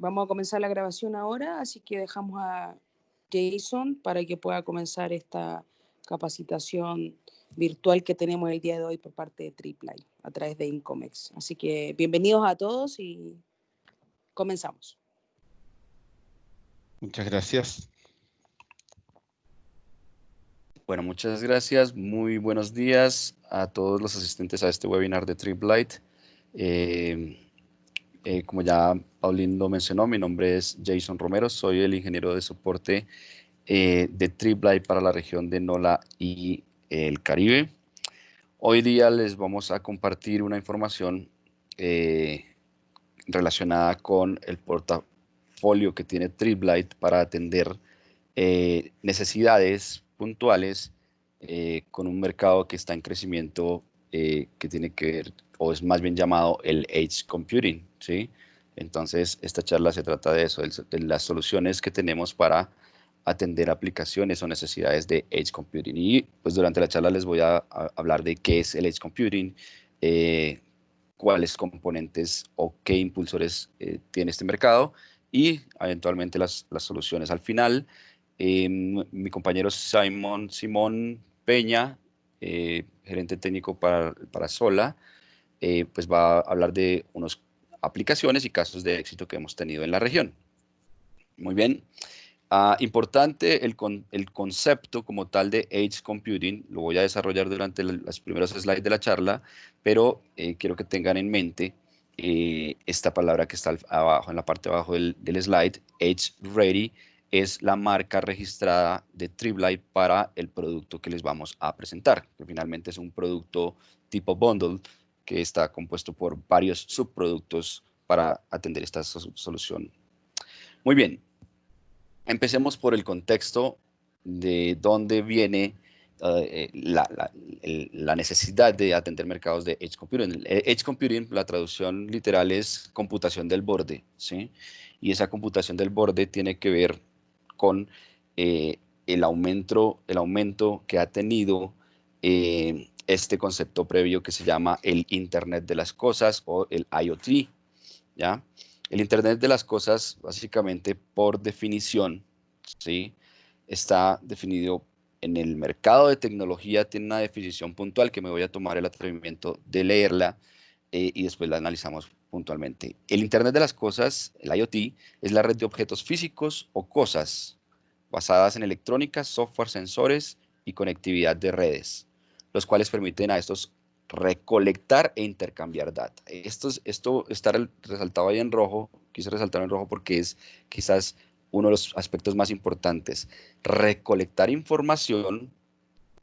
Vamos a comenzar la grabación ahora, así que dejamos a Jason para que pueda comenzar esta capacitación virtual que tenemos el día de hoy por parte de Triplite a través de Incomex. Así que bienvenidos a todos y comenzamos. Muchas gracias. Bueno, muchas gracias. Muy buenos días a todos los asistentes a este webinar de Triplite. Como ya Paulino mencionó, mi nombre es Jason Romero, soy el ingeniero de soporte de Triplite para la región de NOLA y el Caribe. Hoy día les vamos a compartir una información relacionada con el portafolio que tiene Triplite para atender necesidades puntuales con un mercado que está en crecimiento que tiene que ver, o es más bien llamado el Edge Computing, ¿sí? Entonces, esta charla se trata de eso, de las soluciones que tenemos para atender aplicaciones o necesidades de Edge Computing. Y pues durante la charla les voy a hablar de qué es el Edge Computing, cuáles componentes o qué impulsores tiene este mercado y eventualmente las soluciones. Al final, mi compañero Simón Peña, gerente técnico para Sola, pues va a hablar de unas aplicaciones y casos de éxito que hemos tenido en la región. Muy bien. Importante el concepto como tal de Edge Computing, lo voy a desarrollar durante los primeros slides de la charla, pero quiero que tengan en mente esta palabra que está abajo, en la parte de abajo del slide, Edge Ready, es la marca registrada de Triplite para el producto que les vamos a presentar, que finalmente es un producto tipo bundle que está compuesto por varios subproductos para atender esta solución. Muy bien. Empecemos por el contexto de dónde viene la necesidad de atender mercados de Edge Computing. Edge Computing, la traducción literal es computación del borde, ¿sí? Y esa computación del borde tiene que ver con el aumento que ha tenido este concepto previo que se llama el Internet de las Cosas o el IoT, ¿ya? El Internet de las Cosas, básicamente, por definición, ¿sí? Está definido en el mercado de tecnología, tiene una definición puntual que me voy a tomar el atrevimiento de leerla y después la analizamos puntualmente. El Internet de las Cosas, el IoT, es la red de objetos físicos o cosas basadas en electrónica, software, sensores y conectividad de redes, los cuales permiten a estos recolectar e intercambiar data. Esto está resaltado ahí en rojo, quise resaltarlo en rojo porque es quizás uno de los aspectos más importantes. Recolectar información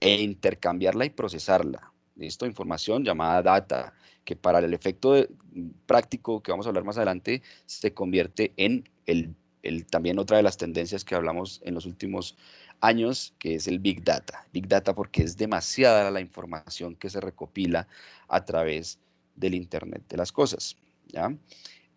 e intercambiarla y procesarla. ¿Listo? Información llamada data, que para el efecto práctico que vamos a hablar más adelante, se convierte en también otra de las tendencias que hablamos en los últimos años, que es el Big Data. Big Data porque es demasiada la información que se recopila a través del Internet de las cosas, ¿ya?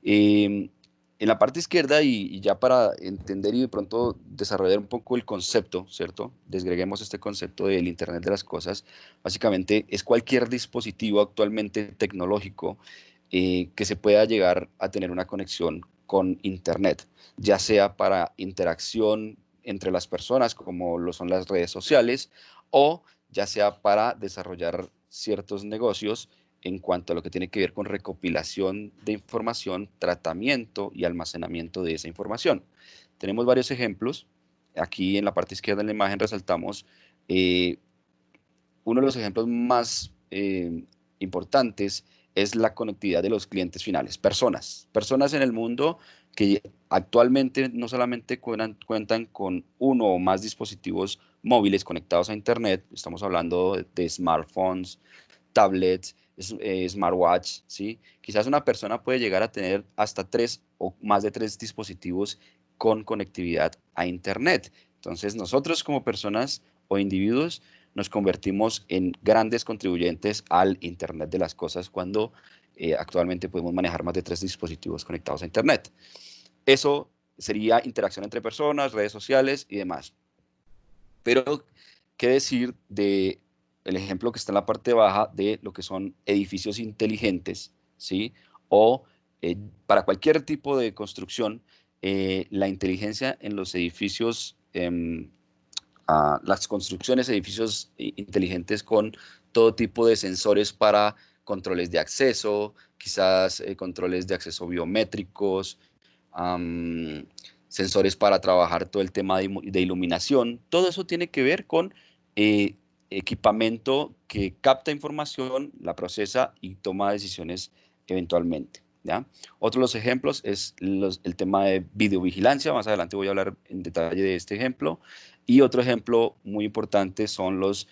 En la parte izquierda, y ya para entender y de pronto desarrollar un poco el concepto, ¿cierto? Desgreguemos este concepto del Internet de las Cosas. Básicamente es cualquier dispositivo actualmente tecnológico que se pueda llegar a tener una conexión con Internet, ya sea para interacción entre las personas, como lo son las redes sociales, o ya sea para desarrollar ciertos negocios en cuanto a lo que tiene que ver con recopilación de información, tratamiento y almacenamiento de esa información. Tenemos varios ejemplos. Aquí en la parte izquierda de la imagen resaltamos uno de los ejemplos más importantes es la conectividad de los clientes finales, personas en el mundo que actualmente no solamente cuentan con uno o más dispositivos móviles conectados a Internet, estamos hablando de smartphones, tablets, smartwatch, ¿sí? Quizás una persona puede llegar a tener hasta 3 o más de 3 dispositivos con conectividad a Internet. Entonces, nosotros como personas o individuos nos convertimos en grandes contribuyentes al Internet de las cosas cuando actualmente podemos manejar más de 3 dispositivos conectados a Internet. Eso sería interacción entre personas, redes sociales y demás. Pero, ¿qué decir de el ejemplo que está en la parte baja de lo que son edificios inteligentes, ¿sí? O para cualquier tipo de construcción, la inteligencia en los edificios, las construcciones, edificios inteligentes con todo tipo de sensores para controles de acceso, quizás controles de acceso biométricos, sensores para trabajar todo el tema de iluminación. Todo eso tiene que ver con equipamiento que capta información, la procesa y toma decisiones eventualmente, ¿ya? Otro de los ejemplos es el tema de videovigilancia. Más adelante voy a hablar en detalle de este ejemplo. Y otro ejemplo muy importante son los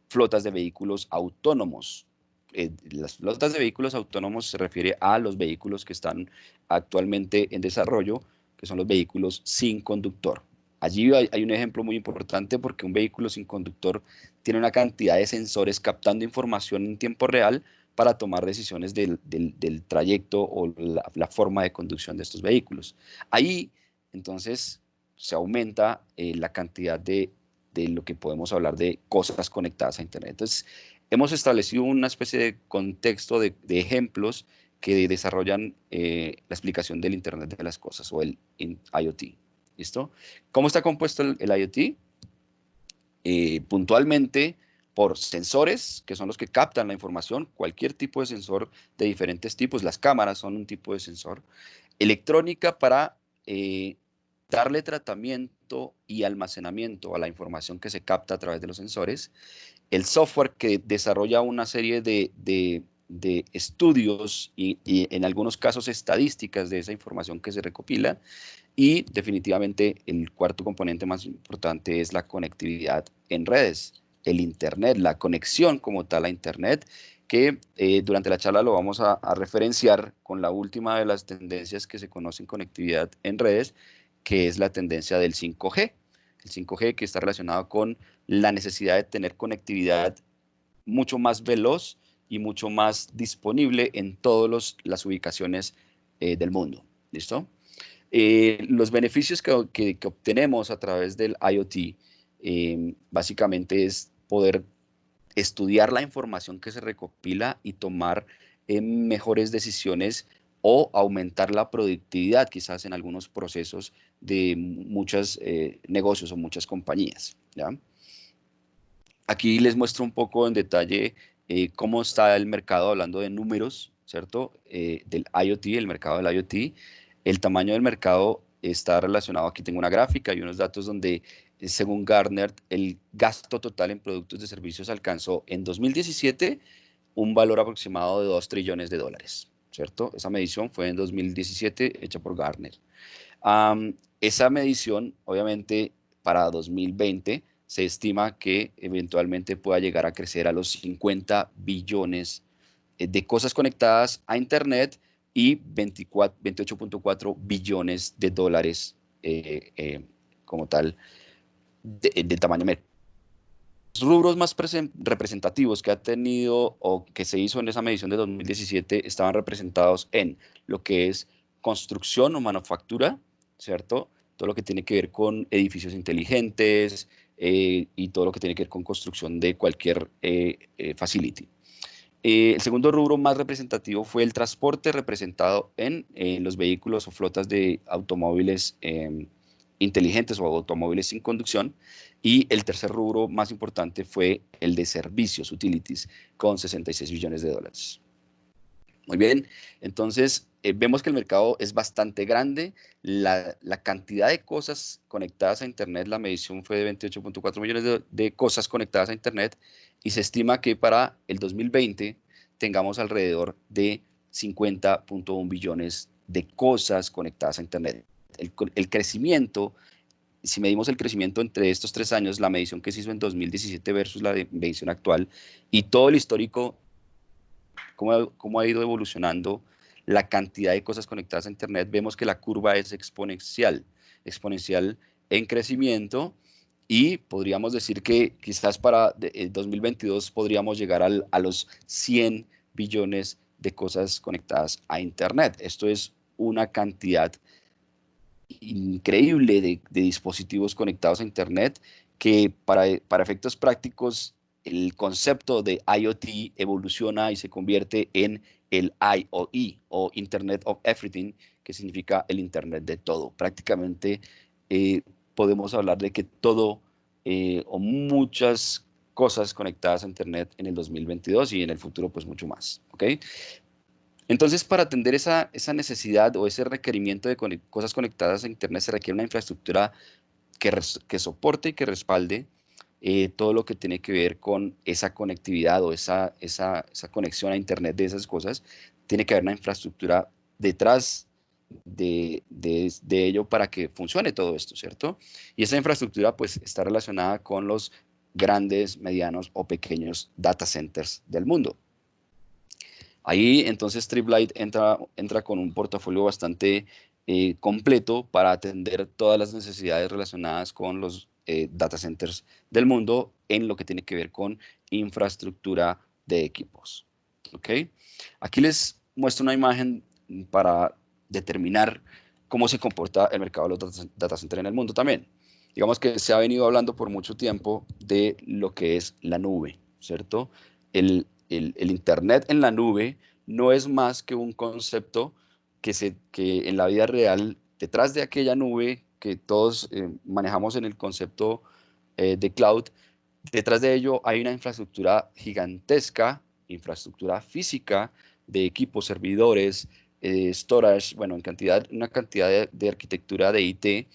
flotas de vehículos autónomos. Las flotas de vehículos autónomos se refiere a los vehículos que están actualmente en desarrollo, que son los vehículos sin conductor. Allí hay un ejemplo muy importante porque un vehículo sin conductor tiene una cantidad de sensores captando información en tiempo real para tomar decisiones del trayecto o la forma de conducción de estos vehículos. Ahí, entonces, se aumenta la cantidad de lo que podemos hablar de cosas conectadas a Internet. Entonces, hemos establecido una especie de contexto de ejemplos que desarrollan la explicación del Internet de las cosas o el IoT. ¿Listo? ¿Cómo está compuesto el IoT? Puntualmente por sensores, que son los que captan la información, cualquier tipo de sensor de diferentes tipos, las cámaras son un tipo de sensor, electrónica para darle tratamiento y almacenamiento a la información que se capta a través de los sensores, el software que desarrolla una serie de estudios y en algunos casos estadísticas de esa información que se recopila, y definitivamente el cuarto componente más importante es la conectividad en redes, el Internet, la conexión como tal a Internet, que durante la charla lo vamos a referenciar con la última de las tendencias que se conocen conectividad en redes, que es la tendencia del 5G. El 5G que está relacionado con la necesidad de tener conectividad mucho más veloz y mucho más disponible en todas las ubicaciones del mundo. ¿Listo? Los beneficios que obtenemos a través del IoT básicamente es poder estudiar la información que se recopila y tomar mejores decisiones o aumentar la productividad quizás en algunos procesos de muchos negocios o muchas compañías, ¿ya? Aquí les muestro un poco en detalle cómo está el mercado hablando de números, ¿cierto? Del IoT, el mercado del IoT. El tamaño del mercado está relacionado, aquí tengo una gráfica y unos datos donde, según Gartner, el gasto total en productos de servicios alcanzó en 2017 un valor aproximado de 2 trillones de dólares, ¿cierto? Esa medición fue en 2017 hecha por Gartner. Esa medición, obviamente, para 2020 se estima que eventualmente pueda llegar a crecer a los 50 billones de cosas conectadas a Internet y 28.4 billones de dólares como tal de tamaño mercado. Los rubros más representativos que ha tenido o que se hizo en esa medición de 2017 estaban representados en lo que es construcción o manufactura, ¿cierto? Todo lo que tiene que ver con edificios inteligentes y todo lo que tiene que ver con construcción de cualquier facility. El segundo rubro más representativo fue el transporte, representado en los vehículos o flotas de automóviles inteligentes o automóviles sin conducción. Y el tercer rubro más importante fue el de servicios, utilities, con 66 billones de dólares. Muy bien, entonces vemos que el mercado es bastante grande. La cantidad de cosas conectadas a Internet, la medición fue de 28.4 millones de cosas conectadas a Internet, y se estima que para el 2020 tengamos alrededor de 50.1 billones de cosas conectadas a Internet. El crecimiento, si medimos el crecimiento entre estos 3 años, la medición que se hizo en 2017 versus la medición actual, y todo el histórico, cómo ha ido evolucionando la cantidad de cosas conectadas a Internet, vemos que la curva es exponencial en crecimiento, y podríamos decir que quizás para 2022 podríamos llegar a los 100 billones de cosas conectadas a Internet. Esto es una cantidad increíble de dispositivos conectados a Internet que para efectos prácticos el concepto de IoT evoluciona y se convierte en el IoE o Internet of Everything, que significa el Internet de todo. Prácticamente podemos hablar de que todo o muchas cosas conectadas a Internet en el 2022 y en el futuro pues mucho más. ¿Ok? Entonces, para atender esa necesidad o ese requerimiento de cosas conectadas a Internet se requiere una infraestructura que soporte y que respalde todo lo que tiene que ver con esa conectividad o esa conexión a Internet de esas cosas. Tiene que haber una infraestructura detrás de ello para que funcione todo esto, ¿cierto? Y esa infraestructura pues está relacionada con los grandes, medianos o pequeños data centers del mundo. Ahí entonces Triplight entra con un portafolio bastante completo para atender todas las necesidades relacionadas con los data centers del mundo en lo que tiene que ver con infraestructura de equipos. ¿Ok? Aquí les muestro una imagen para determinar cómo se comporta el mercado de los data centers en el mundo también. Digamos que se ha venido hablando por mucho tiempo de lo que es la nube, ¿cierto? El Internet en la nube no es más que un concepto que en la vida real, detrás de aquella nube que todos manejamos en el concepto de cloud, detrás de ello hay una infraestructura gigantesca, infraestructura física de equipos, servidores, storage, bueno, una cantidad de arquitectura de IT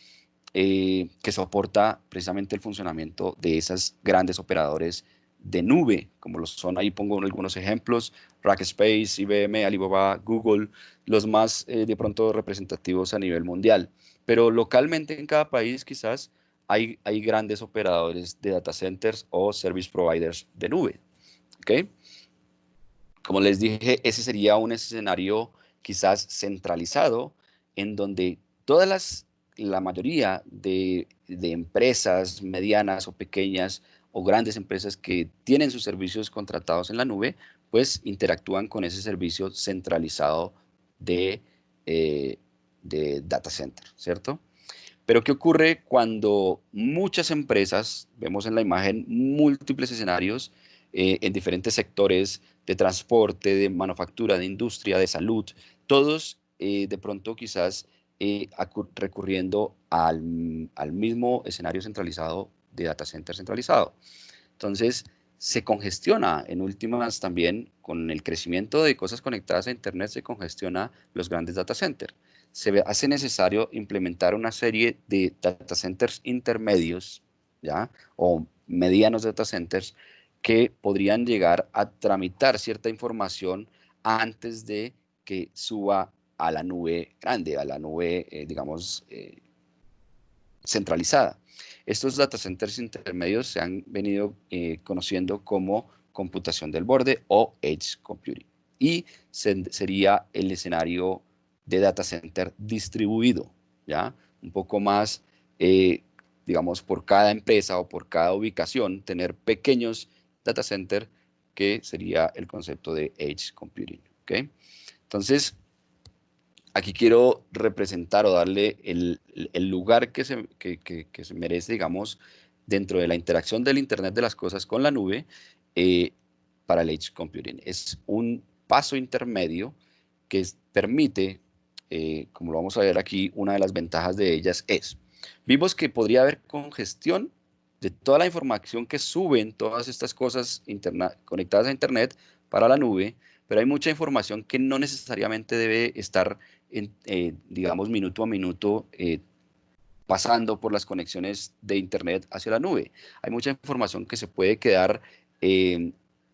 que soporta precisamente el funcionamiento de esas grandes operadores de nube, como los son, ahí pongo algunos ejemplos, Rackspace, IBM, Alibaba, Google, los más de pronto representativos a nivel mundial. Pero localmente en cada país quizás hay grandes operadores de data centers o service providers de nube. ¿Okay? Como les dije, ese sería un escenario quizás centralizado en donde la mayoría de empresas medianas o pequeñas o grandes empresas que tienen sus servicios contratados en la nube, pues interactúan con ese servicio centralizado de, de data center, ¿cierto? Pero ¿qué ocurre cuando muchas empresas, vemos en la imagen múltiples escenarios en diferentes sectores de transporte, de manufactura, de industria, de salud, todos de pronto quizás recurriendo al mismo escenario centralizado de data center centralizado? Entonces, se congestiona en últimas también con el crecimiento de cosas conectadas a Internet, se congestiona los grandes data centers. Hace necesario implementar una serie de data centers intermedios, ¿ya? O medianos data centers que podrían llegar a tramitar cierta información antes de que suba a la nube grande, a la nube, digamos, centralizada. Estos data centers intermedios se han venido conociendo como computación del borde o edge computing. Y sería el escenario de data center distribuido, ¿ya? Un poco más, digamos, por cada empresa o por cada ubicación, tener pequeños data centers, que sería el concepto de edge computing, ¿ok? Entonces, aquí quiero representar o darle el lugar que se merece, digamos, dentro de la interacción del Internet de las cosas con la nube eh, para el Edge Computing. Es un paso intermedio que permite, como lo vamos a ver aquí, una de las ventajas de ellas es, vimos que podría haber congestión de toda la información que suben todas estas cosas conectadas a Internet para la nube, pero hay mucha información que no necesariamente debe estar digamos, minuto a minuto pasando por las conexiones de Internet hacia la nube. Hay mucha información que se puede quedar,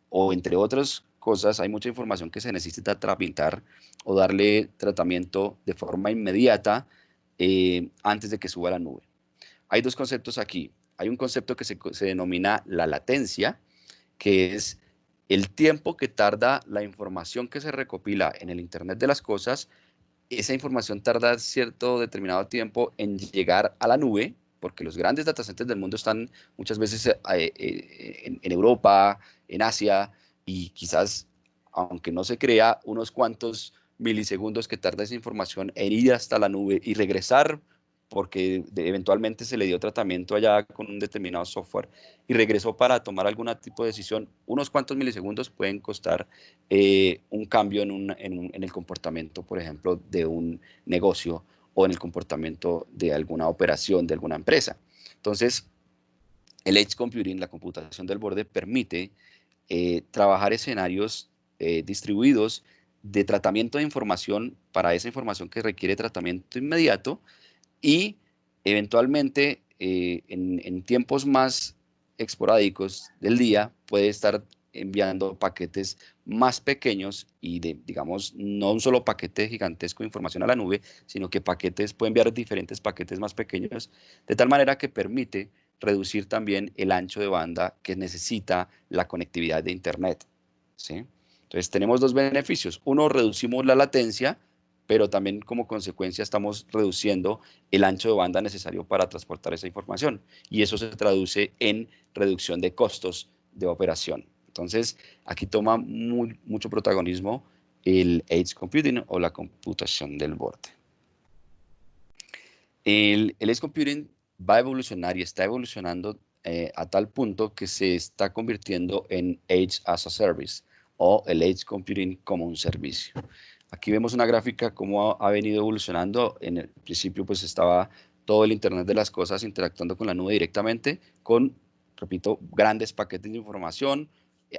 o entre otras cosas, hay mucha información que se necesita tramitar o darle tratamiento de forma inmediata antes de que suba a la nube. Hay dos conceptos aquí. Hay un concepto que se denomina la latencia, que es el tiempo que tarda la información que se recopila en el Internet de las cosas. Esa información tarda cierto determinado tiempo en llegar a la nube, porque los grandes data centers del mundo están muchas veces en Europa, en Asia, y quizás, aunque no se crea, unos cuantos milisegundos que tarda esa información en ir hasta la nube y regresar porque eventualmente se le dio tratamiento allá con un determinado software y regresó para tomar algún tipo de decisión, unos cuantos milisegundos pueden costar un cambio en el comportamiento, por ejemplo, de un negocio o en el comportamiento de alguna operación de alguna empresa. Entonces, el Edge Computing, la computación del borde, permite trabajar escenarios distribuidos de tratamiento de información para esa información que requiere tratamiento inmediato y eventualmente en tiempos más esporádicos del día puede estar enviando paquetes más pequeños y digamos, no un solo paquete gigantesco de información a la nube, sino que puede enviar diferentes paquetes más pequeños, de tal manera que permite reducir también el ancho de banda que necesita la conectividad de Internet, ¿sí? Entonces tenemos dos beneficios. Uno, reducimos la latencia, pero también como consecuencia estamos reduciendo el ancho de banda necesario para transportar esa información. Y eso se traduce en reducción de costos de operación. Entonces, aquí toma mucho protagonismo el Edge Computing o la computación del borde. El Edge Computing va a evolucionar y está evolucionando a tal punto que se está convirtiendo en Edge as a Service o el Edge Computing como un servicio. Aquí vemos una gráfica cómo ha venido evolucionando. En el principio pues estaba todo el Internet de las cosas interactuando con la nube directamente con, repito, grandes paquetes de información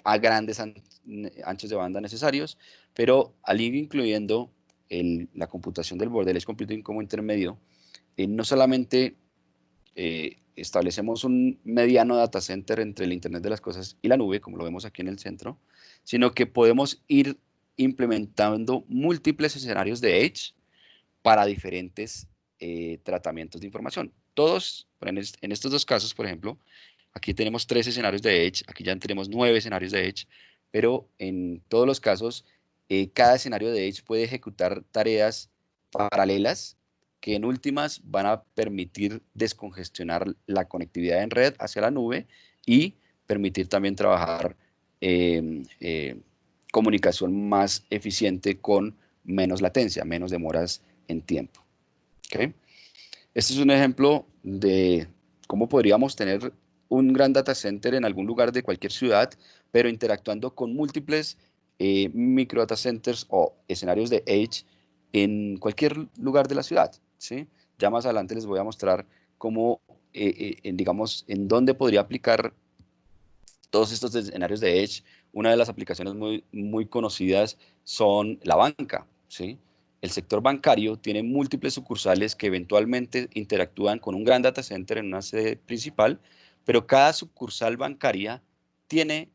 a grandes anchos de banda necesarios, pero al ir incluyendo la computación del borde, el Edge Computing como intermedio, no solamente establecemos un mediano data center entre el Internet de las cosas y la nube, como lo vemos aquí en el centro, sino que podemos ir implementando múltiples escenarios de Edge para diferentes tratamientos de información. Todos, en estos dos casos, por ejemplo, aquí tenemos 3 escenarios de Edge, aquí ya tenemos 9 escenarios de Edge, pero en todos los casos, cada escenario de Edge puede ejecutar tareas paralelas que en últimas van a permitir descongestionar la conectividad en red hacia la nube y permitir también trabajar comunicación más eficiente con menos latencia, menos demoras en tiempo. ¿Okay? Este es un ejemplo de cómo podríamos tener un gran data center en algún lugar de cualquier ciudad, pero interactuando con múltiples micro data centers o escenarios de Edge en cualquier lugar de la ciudad, ¿sí? Ya más adelante les voy a mostrar cómo, digamos, en dónde podría aplicar todos estos escenarios de Edge. Una de las aplicaciones muy conocidas son la banca, ¿sí? El sector bancario tiene múltiples sucursales que eventualmente interactúan con un gran data center en una sede principal, pero cada sucursal bancaria tiene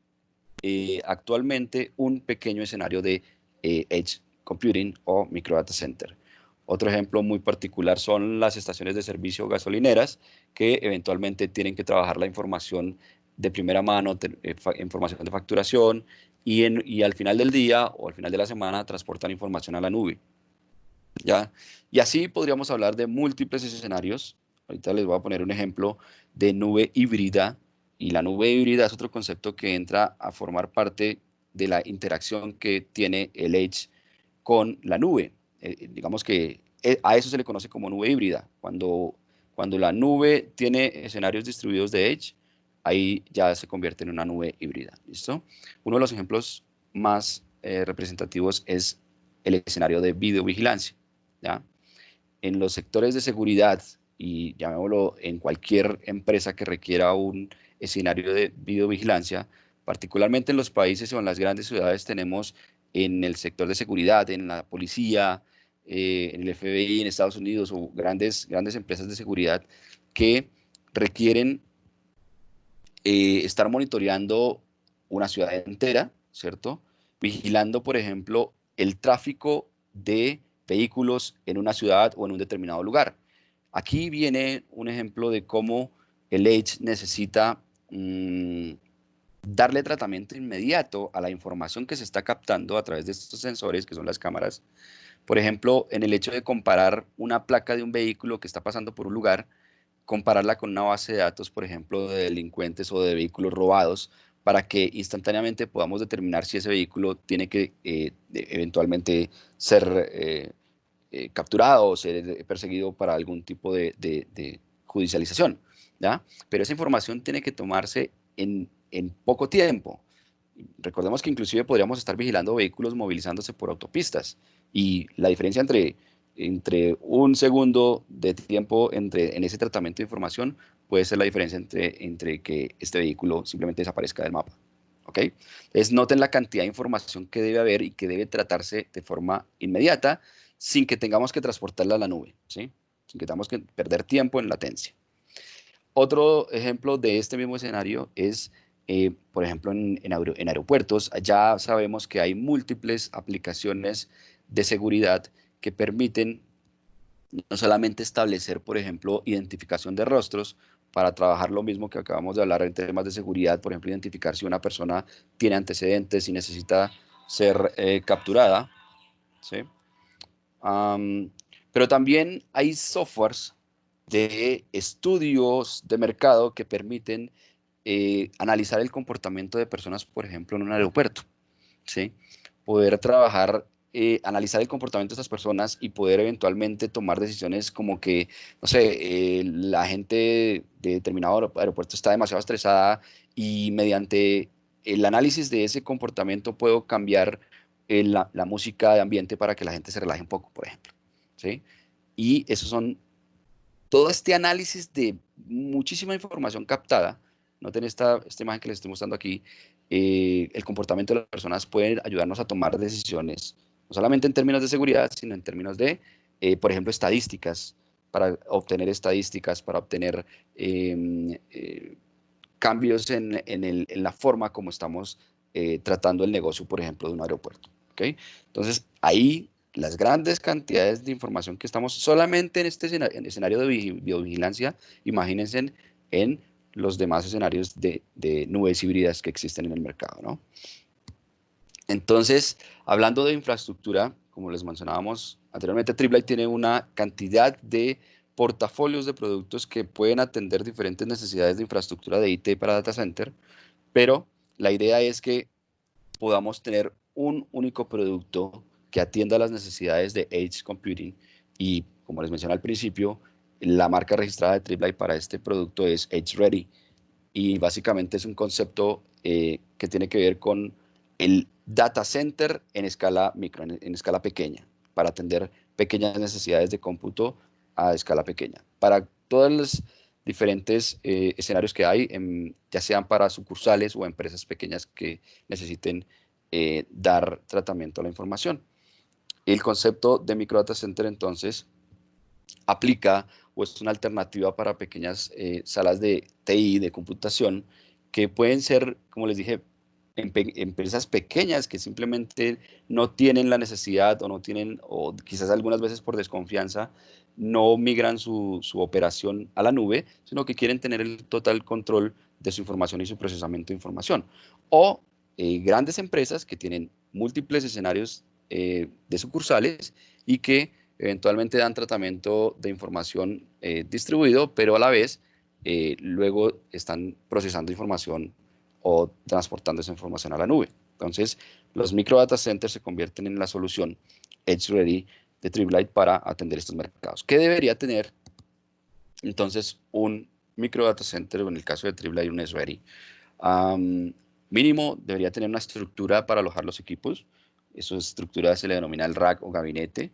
actualmente un pequeño escenario de Edge Computing o Micro Data Center. Otro ejemplo muy particular son las estaciones de servicio gasolineras que eventualmente tienen que trabajar la información de primera mano, información de facturación y al final del día o al final de la semana transportan información a la nube. ¿Ya? Y así podríamos hablar de múltiples escenarios. Ahorita les voy a poner un ejemplo de nube híbrida. Y la nube híbrida es otro concepto que entra a formar parte de la interacción que tiene el Edge con la nube. Digamos que a eso se le conoce como nube híbrida. Cuando la nube tiene escenarios distribuidos de Edge, ahí ya se convierte en una nube híbrida. ¿Listo? Uno de los ejemplos más representativos es el escenario de videovigilancia. ¿Ya? En los sectores de seguridad y llamémoslo en cualquier empresa que requiera un escenario de videovigilancia, particularmente en los países o en las grandes ciudades tenemos en el sector de seguridad, en la policía, en el FBI en Estados Unidos o grandes empresas de seguridad que requieren estar monitoreando una ciudad entera, ¿cierto? Vigilando, por ejemplo, el tráfico de vehículos en una ciudad o en un determinado lugar. Aquí viene un ejemplo de cómo el Edge necesita darle tratamiento inmediato a la información que se está captando a través de estos sensores, que son las cámaras. Por ejemplo, en el hecho de comparar una placa de un vehículo que está pasando por un lugar, compararla con una base de datos, por ejemplo, de delincuentes o de vehículos robados, para que instantáneamente podamos determinar si ese vehículo tiene que eventualmente ser capturado o ser perseguido para algún tipo de judicialización, ¿ya? Pero esa información tiene que tomarse en poco tiempo. Recordemos que inclusive podríamos estar vigilando vehículos movilizándose por autopistas y la diferencia entre un segundo de tiempo en ese tratamiento de información puede ser la diferencia entre que este vehículo simplemente desaparezca del mapa. ¿Ok? Entonces noten la cantidad de información que debe haber y que debe tratarse de forma inmediata sin que tengamos que transportarla a la nube, ¿sí? Sin que tengamos que perder tiempo en latencia. Otro ejemplo de este mismo escenario es, por ejemplo, en aeropuertos. Ya sabemos que hay múltiples aplicaciones de seguridad que permiten no solamente establecer, por ejemplo, identificación de rostros, para trabajar lo mismo que acabamos de hablar en temas de seguridad, por ejemplo, identificar si una persona tiene antecedentes y necesita ser capturada, ¿sí? Pero también hay softwares de estudios de mercado que permiten analizar el comportamiento de personas, por ejemplo, en un aeropuerto, ¿sí? Poder trabajar, analizar el comportamiento de estas personas y poder eventualmente tomar decisiones como que, no sé, la gente de determinado aeropuerto está demasiado estresada y mediante el análisis de ese comportamiento puedo cambiar la música de ambiente para que la gente se relaje un poco, por ejemplo, ¿sí? Y esos son todo este análisis de muchísima información captada. Noten esta imagen que les estoy mostrando aquí. El comportamiento de las personas puede ayudarnos a tomar decisiones, no solamente en términos de seguridad, sino en términos de, por ejemplo, estadísticas, para obtener cambios en la forma como estamos tratando el negocio, por ejemplo, de un aeropuerto. ¿Okay? Entonces, ahí las grandes cantidades de información que estamos solamente en este escenario de biovigilancia, imagínense en los demás escenarios de nubes híbridas que existen en el mercado, ¿no? Entonces, hablando de infraestructura, como les mencionábamos anteriormente, Triplight tiene una cantidad de portafolios de productos que pueden atender diferentes necesidades de infraestructura de IT para data center, pero la idea es que podamos tener un único producto que atienda las necesidades de Edge Computing y, como les mencioné al principio, la marca registrada de Triplight para este producto es Edge Ready y básicamente es un concepto que tiene que ver con el data center en escala micro, en escala pequeña, para atender pequeñas necesidades de cómputo a escala pequeña. Para todos los diferentes escenarios que hay, ya sean para sucursales o empresas pequeñas que necesiten dar tratamiento a la información. El concepto de micro data center entonces aplica o es una alternativa para pequeñas salas de TI, de computación, que pueden ser, como les dije, empresas pequeñas que simplemente no tienen la necesidad o no tienen, o quizás algunas veces por desconfianza, no migran su operación a la nube, sino que quieren tener el total control de su información y su procesamiento de información. O grandes empresas que tienen múltiples escenarios de sucursales y que eventualmente dan tratamiento de información distribuido, pero a la vez luego están procesando información o transportando esa información a la nube. Entonces, los micro data centers se convierten en la solución Edge Ready de Triplight para atender estos mercados. ¿Qué debería tener entonces un micro data center, o en el caso de Triplight un Edge Ready? Mínimo debería tener una estructura para alojar los equipos. Esa estructura se le denomina el rack o gabinete.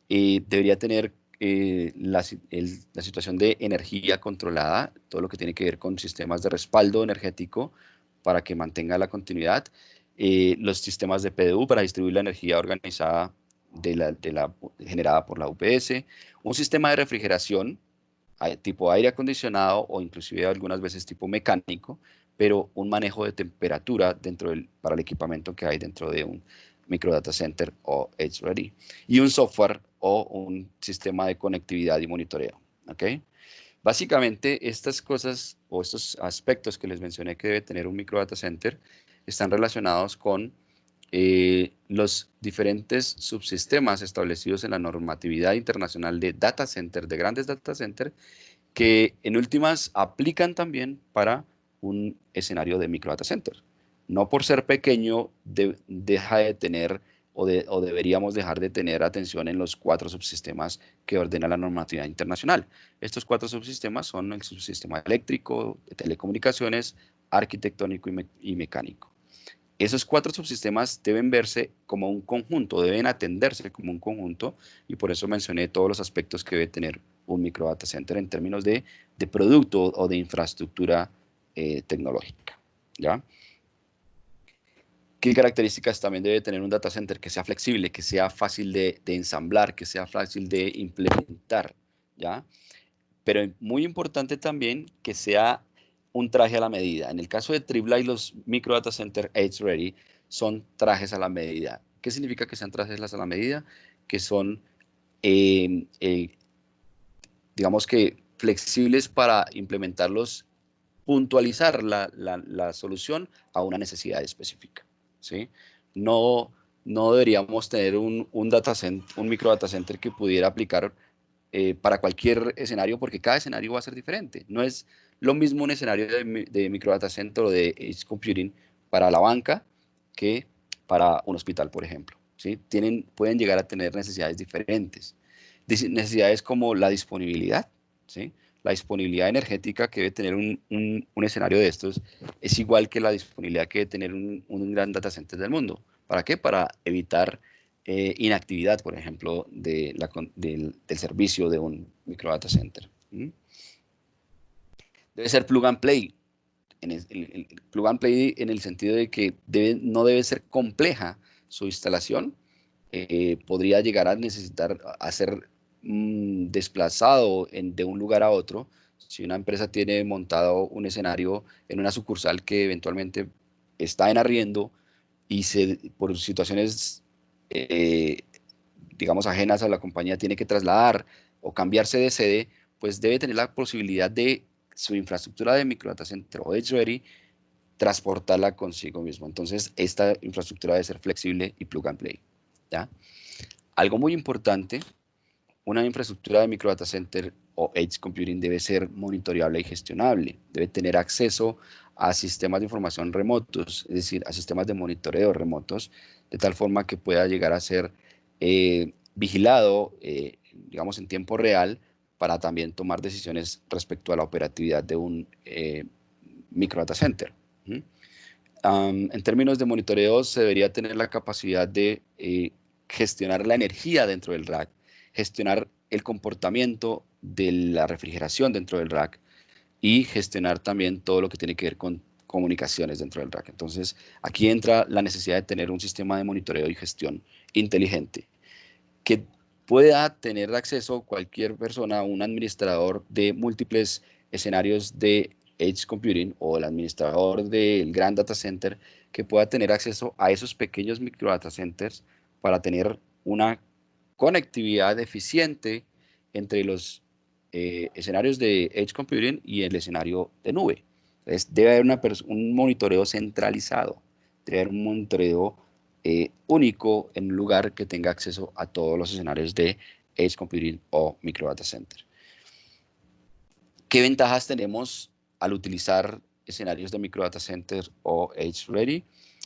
Debería tener la situación de energía controlada, todo lo que tiene que ver con sistemas de respaldo energético para que mantenga la continuidad. Los sistemas de PDU para distribuir la energía organizada generada por la UPS. Un sistema de refrigeración tipo aire acondicionado o inclusive algunas veces tipo mecánico, pero un manejo de temperatura para el equipamiento que hay dentro de un micro data center o Edge Ready. Y un software o un sistema de conectividad y monitoreo. ¿Ok? Básicamente, estas cosas o estos aspectos que les mencioné que debe tener un micro data center están relacionados con los diferentes subsistemas establecidos en la normatividad internacional de data center, de grandes data center, que en últimas aplican también para un escenario de micro data center. No por ser pequeño deja de tener o deberíamos dejar de tener atención en los 4 subsistemas que ordena la normatividad internacional. Estos 4 subsistemas son el subsistema eléctrico, de telecomunicaciones, arquitectónico y mecánico. Esos 4 subsistemas deben verse como un conjunto, deben atenderse como un conjunto, y por eso mencioné todos los aspectos que debe tener un micro data center en términos de producto o de infraestructura tecnológica, ¿ya? ¿Qué características también debe tener un data center? Que sea flexible, que sea fácil de ensamblar, que sea fácil de implementar, ¿ya? Pero muy importante también que sea un traje a la medida. En el caso de Triplight, los micro data center Edge Ready son trajes a la medida. ¿Qué significa que sean trajes a la medida? Que son, digamos que, flexibles para implementarlos, puntualizar la solución a una necesidad específica, ¿sí? No, no deberíamos tener un micro data center que pudiera aplicar para cualquier escenario, porque cada escenario va a ser diferente. No es lo mismo un escenario de micro data center o de edge computing para la banca que para un hospital, por ejemplo, ¿sí? Pueden llegar a tener necesidades diferentes. Necesidades como la disponibilidad, ¿sí? La disponibilidad energética que debe tener un escenario de estos es igual que la disponibilidad que debe tener un gran data center del mundo. ¿Para qué? Para evitar inactividad, por ejemplo, del servicio de un micro data center. Debe ser plug and play. Plug and play en el sentido de que no debe ser compleja su instalación. Podría llegar a necesitar a ser desplazado de un lugar a otro. Si una empresa tiene montado un escenario en una sucursal que eventualmente está en arriendo y por situaciones, digamos, ajenas a la compañía, tiene que trasladar o cambiarse de sede, pues debe tener la posibilidad de su infraestructura de micro data center o Edge Ready, transportarla consigo mismo. Entonces, esta infraestructura debe ser flexible y plug and play, ¿ya? Algo muy importante, una infraestructura de micro data center o edge computing debe ser monitoreable y gestionable. Debe tener acceso a sistemas de información remotos, es decir, a sistemas de monitoreo remotos, de tal forma que pueda llegar a ser vigilado, digamos, en tiempo real, para también tomar decisiones respecto a la operatividad de un micro data center. En términos de monitoreo, se debería tener la capacidad de gestionar la energía dentro del rack, gestionar el comportamiento de la refrigeración dentro del rack y gestionar también todo lo que tiene que ver con comunicaciones dentro del rack. Entonces, aquí entra la necesidad de tener un sistema de monitoreo y gestión inteligente que pueda tener acceso cualquier persona, un administrador de múltiples escenarios de Edge Computing o el administrador del gran data center, que pueda tener acceso a esos pequeños micro data centers para tener una conectividad eficiente entre los escenarios de Edge Computing y el escenario de nube. Entonces, debe haber un monitoreo centralizado, debe haber un monitoreo único en un lugar que tenga acceso a todos los escenarios de Edge Computing o Micro Data Center. ¿Qué ventajas tenemos al utilizar escenarios de Micro Data Center o Edge Ready?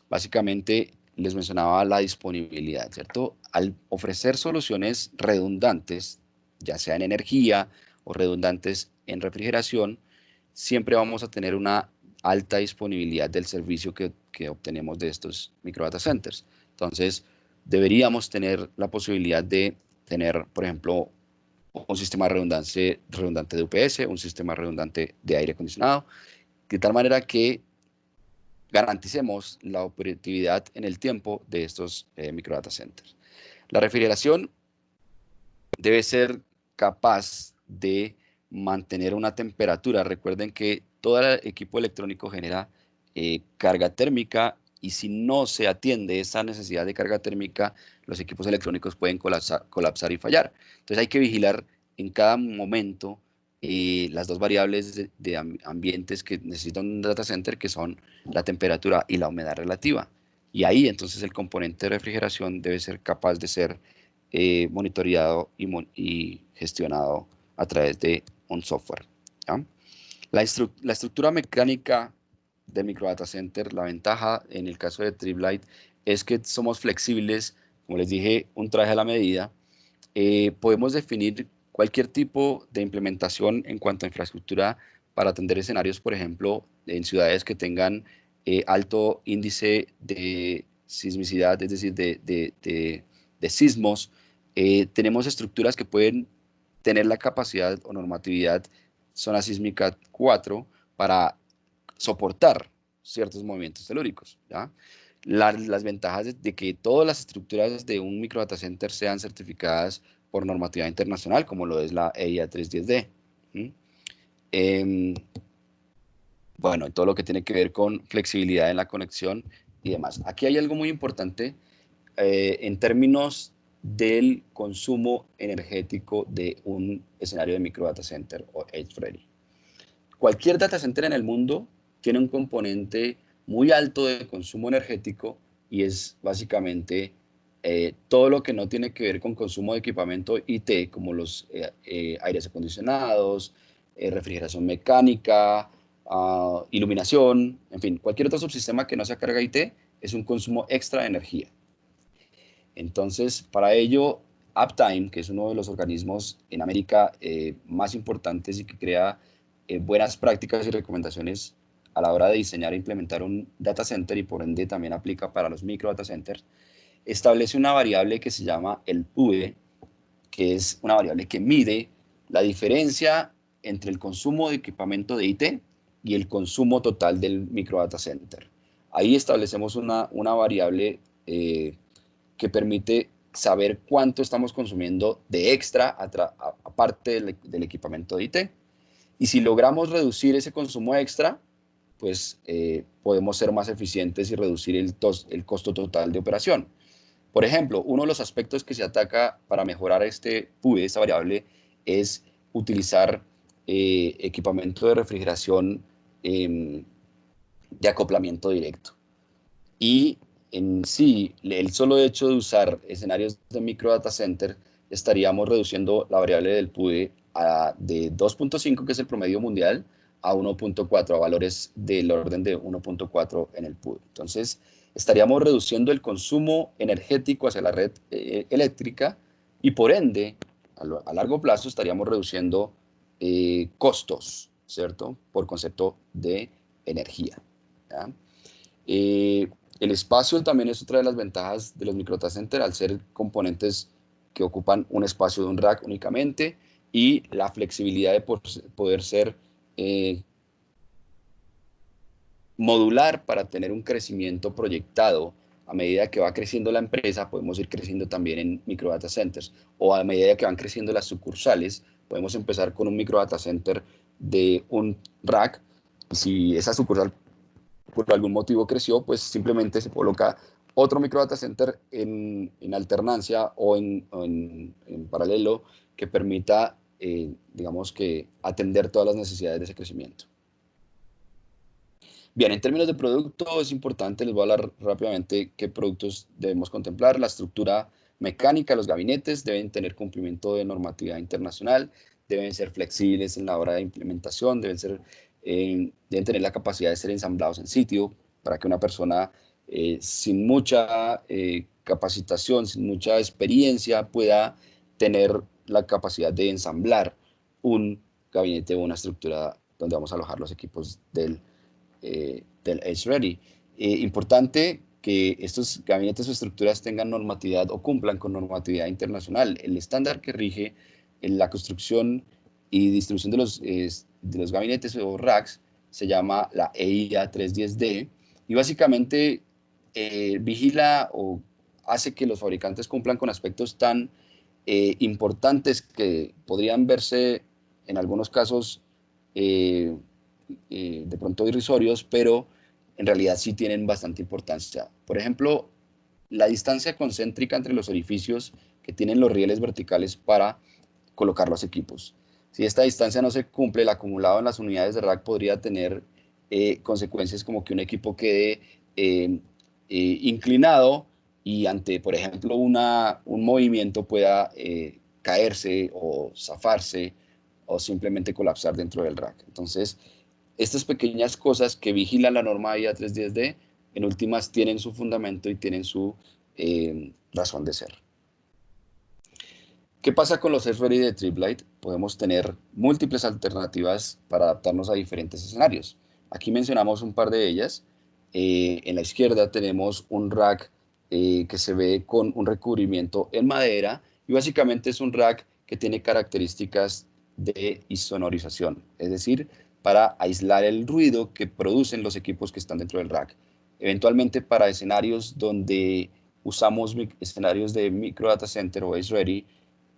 Básicamente, les mencionaba la disponibilidad, ¿cierto? Al ofrecer soluciones redundantes, ya sea en energía o redundantes en refrigeración, siempre vamos a tener una alta disponibilidad del servicio que obtenemos de estos micro data centers. Entonces, deberíamos tener la posibilidad de tener, por ejemplo, un sistema redundante de UPS, un sistema redundante de aire acondicionado, de tal manera que garanticemos la operatividad en el tiempo de estos micro data centers. La refrigeración debe ser capaz de mantener una temperatura. Recuerden que todo el equipo electrónico genera carga térmica, y si no se atiende esa necesidad de carga térmica, los equipos electrónicos pueden colapsar y fallar. Entonces hay que vigilar en cada momento las dos variables de ambientes que necesita un data center, que son la temperatura y la humedad relativa. Y ahí entonces el componente de refrigeración debe ser capaz de ser monitoreado y gestionado a través de un software, ¿ya? La estructura mecánica del micro data center, la ventaja en el caso de Triplight es que somos flexibles como les dije, un traje a la medida. Podemos definir cualquier tipo de implementación en cuanto a infraestructura para atender escenarios, por ejemplo, en ciudades que tengan alto índice de sismicidad, es decir, de sismos. Tenemos estructuras que pueden tener la capacidad o normatividad zona sísmica 4 para soportar ciertos movimientos telúricos, ¿ya? Las ventajas de que todas las estructuras de un micro data center sean certificadas por normatividad internacional, como lo es la EIA 310D. ¿Mm? Bueno, todo lo que tiene que ver con flexibilidad en la conexión y demás. Aquí hay algo muy importante en términos del consumo energético de un escenario de micro data center o edge ready. Cualquier data center en el mundo tiene un componente muy alto de consumo energético y es básicamente todo lo que no tiene que ver con consumo de equipamiento IT, como los aires acondicionados, refrigeración mecánica, iluminación, en fin, cualquier otro subsistema que no sea carga IT es un consumo extra de energía. Entonces, para ello, Uptime, que es uno de los organismos en América más importantes y que crea buenas prácticas y recomendaciones a la hora de diseñar e implementar un data center y por ende también aplica para los micro data centers, establece una variable que se llama el PUE, que es una variable que mide la diferencia entre el consumo de equipamiento de IT y el consumo total del micro data center. Ahí establecemos una variable que permite saber cuánto estamos consumiendo de extra aparte del equipamiento de IT. Y si logramos reducir ese consumo extra, pues podemos ser más eficientes y reducir el costo total de operación. Por ejemplo, uno de los aspectos que se ataca para mejorar este PUE, esta variable, es utilizar equipamiento de refrigeración de acoplamiento directo. Y en sí, el solo hecho de usar escenarios de micro data center, estaríamos reduciendo la variable del PUE de 2.5, que es el promedio mundial, a 1.4, a valores del orden de 1.4 en el PUE. Entonces, estaríamos reduciendo el consumo energético hacia la red eléctrica y por ende, a largo plazo, estaríamos reduciendo costos, ¿cierto? Por concepto de energía. ¿Ya? El espacio también es otra de las ventajas de los micro data center al ser componentes que ocupan un espacio de un rack únicamente y la flexibilidad de poder ser modular para tener un crecimiento proyectado. A medida que va creciendo la empresa, podemos ir creciendo también en micro data centers, o a medida que van creciendo las sucursales, podemos empezar con un micro data center de un rack. Si esa sucursal por algún motivo creció, pues simplemente se coloca otro micro data center en alternancia o en paralelo que permita, digamos que, atender todas las necesidades de ese crecimiento. Bien, en términos de producto es importante, les voy a hablar rápidamente qué productos debemos contemplar. La estructura mecánica de los gabinetes deben tener cumplimiento de normatividad internacional, deben ser flexibles en la hora de implementación, deben tener la capacidad de ser ensamblados en sitio para que una persona sin mucha capacitación, sin mucha experiencia pueda tener la capacidad de ensamblar un gabinete o una estructura donde vamos a alojar los equipos del Edge Ready. Importante que estos gabinetes o estructuras tengan normatividad o cumplan con normatividad internacional. El estándar que rige en la construcción y distribución de los gabinetes o racks se llama la EIA 310D y básicamente vigila o hace que los fabricantes cumplan con aspectos tan importantes que podrían verse en algunos casos de pronto irrisorios, pero en realidad sí tienen bastante importancia. Por ejemplo, la distancia concéntrica entre los orificios que tienen los rieles verticales para colocar los equipos. Si esta distancia no se cumple, el acumulado en las unidades de rack podría tener consecuencias como que un equipo quede inclinado y ante, por ejemplo, un movimiento pueda caerse o zafarse o simplemente colapsar dentro del rack. Entonces, estas pequeñas cosas que vigila la norma IA 310D, en últimas tienen su fundamento y tienen su razón de ser. ¿Qué pasa con los Edge-Ready de Trip Lite? Podemos tener múltiples alternativas para adaptarnos a diferentes escenarios. Aquí mencionamos un par de ellas. En la izquierda tenemos un rack que se ve con un recubrimiento en madera y básicamente es un rack que tiene características de insonorización, es decir, para aislar el ruido que producen los equipos que están dentro del rack. Eventualmente para escenarios donde usamos escenarios de micro data center o Edge-Ready,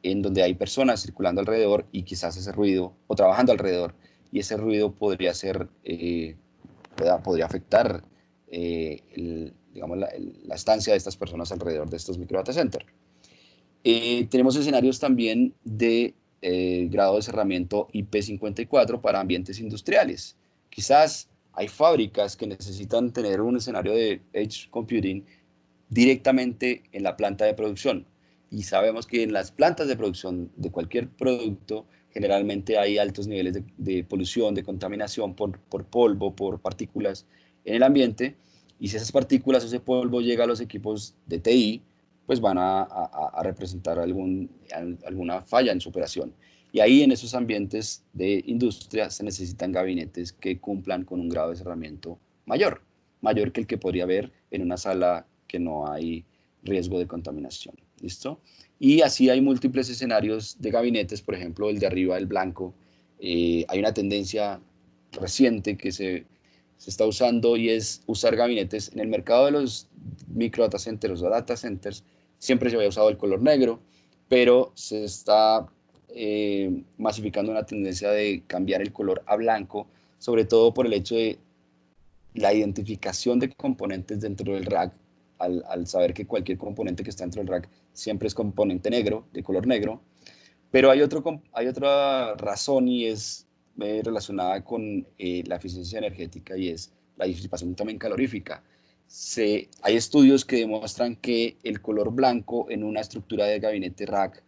en donde hay personas circulando alrededor y quizás ese ruido, o trabajando alrededor, y ese ruido podría ser, podría afectar digamos, la estancia de estas personas alrededor de estos micro data center. Tenemos escenarios también de grado de cerramiento IP54 para ambientes industriales. Quizás hay fábricas que necesitan tener un escenario de Edge Computing directamente en la planta de producción. Y sabemos que en las plantas de producción de cualquier producto generalmente hay altos niveles de polución, de contaminación por polvo, por partículas en el ambiente. Y si esas partículas o ese polvo llega a los equipos de TI, pues van a representar alguna falla en su operación. Y ahí en esos ambientes de industria se necesitan gabinetes que cumplan con un grado de cerramiento mayor, mayor que el que podría haber en una sala que no hay riesgo de contaminación. ¿Listo? Y así hay múltiples escenarios de gabinetes, por ejemplo, el de arriba, el blanco. Hay una tendencia reciente que se está usando y es usar gabinetes. En el mercado de los micro data centers o data centers siempre se había usado el color negro, pero se está masificando una tendencia de cambiar el color a blanco, sobre todo por el hecho de la identificación de componentes dentro del rack, al saber que cualquier componente que está dentro del rack siempre es componente negro, de color negro. Pero hay otra razón y es relacionada con la eficiencia energética y es la disipación también calorífica. Hay estudios que demuestran que el color blanco en una estructura de gabinete rack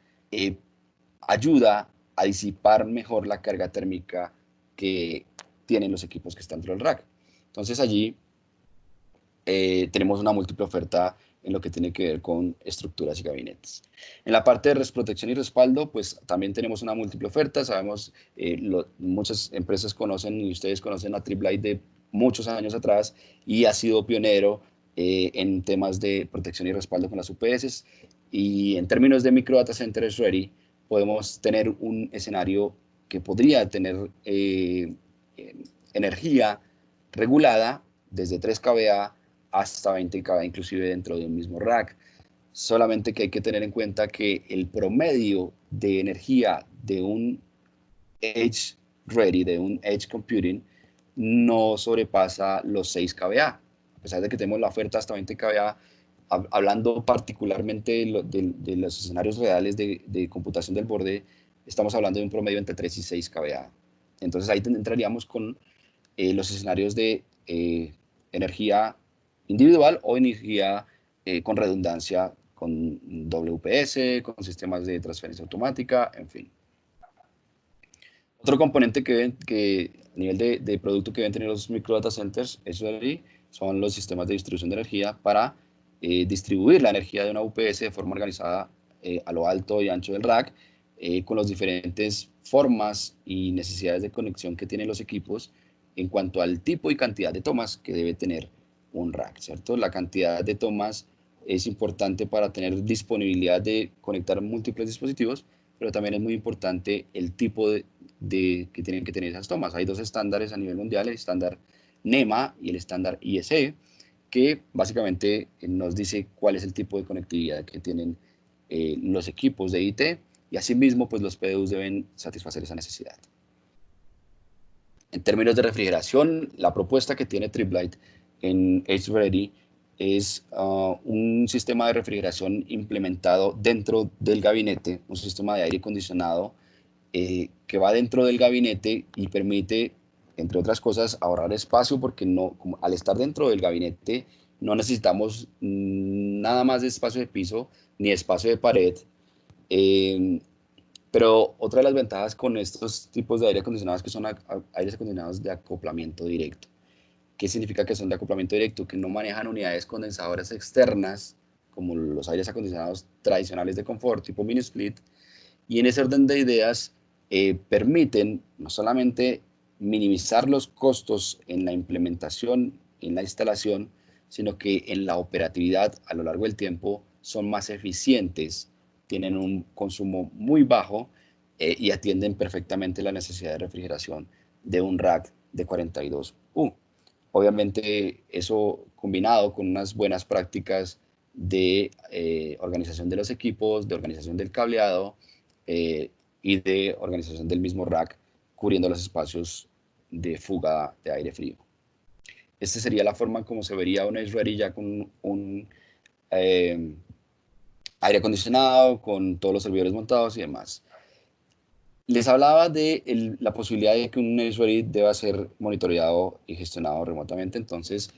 ayuda a disipar mejor la carga térmica que tienen los equipos que están dentro del rack. Entonces allí tenemos una múltiple oferta en lo que tiene que ver con estructuras y gabinetes. En la parte de protección y respaldo, pues también tenemos una múltiple oferta. Sabemos, muchas empresas conocen y ustedes conocen a Trip Lite de muchos años atrás y ha sido pionero en temas de protección y respaldo con las UPS. Y en términos de micro data centers ready, podemos tener un escenario que podría tener energía regulada desde 3 kVA hasta 20 kVA, inclusive dentro de un mismo rack. Solamente que hay que tener en cuenta que el promedio de energía de un Edge Ready, de un Edge Computing, no sobrepasa los 6 kVA. A pesar de que tenemos la oferta hasta 20 kVA, hablando particularmente de los escenarios reales de computación del borde, estamos hablando de un promedio entre 3 y 6 kVA. Entonces ahí entraríamos con los escenarios de energía individual o energía con redundancia, con WPS, con sistemas de transferencia automática, en fin. Otro componente que a nivel de producto que deben tener los micro data centers son los sistemas de distribución de energía para distribuir la energía de una UPS de forma organizada a lo alto y ancho del rack, con las diferentes formas y necesidades de conexión que tienen los equipos en cuanto al tipo y cantidad de tomas que debe tener un rack, ¿cierto? La cantidad de tomas es importante para tener disponibilidad de conectar múltiples dispositivos, pero también es muy importante el tipo que tienen que tener esas tomas. Hay dos estándares a nivel mundial, el estándar NEMA y el estándar ISE, que básicamente nos dice cuál es el tipo de conectividad que tienen los equipos de IT y asimismo pues los PDUs deben satisfacer esa necesidad. En términos de refrigeración, la propuesta que tiene Trip Lite en Edge Ready es un sistema de refrigeración implementado dentro del gabinete, un sistema de aire acondicionado que va dentro del gabinete y permite, entre otras cosas, ahorrar espacio porque al estar dentro del gabinete no necesitamos nada más de espacio de piso ni espacio de pared. Pero otra de las ventajas con estos tipos de aire acondicionados que son aires acondicionados de acoplamiento directo. ¿Qué significa que son de acoplamiento directo? Que no manejan unidades condensadoras externas como los aires acondicionados tradicionales de confort, tipo mini split, y en ese orden de ideas permiten no solamente minimizar los costos en la implementación, en la instalación, sino que en la operatividad a lo largo del tiempo son más eficientes, tienen un consumo muy bajo y atienden perfectamente la necesidad de refrigeración de un rack de 42U. Obviamente eso combinado con unas buenas prácticas de organización de los equipos, de organización del cableado y de organización del mismo rack, cubriendo los espacios de fuga de aire frío. Esta sería la forma como se vería un Ace-Ready ya con un aire acondicionado, con todos los servidores montados y demás. Les hablaba de la posibilidad de que un Ace-Ready deba ser monitoreado y gestionado remotamente, entonces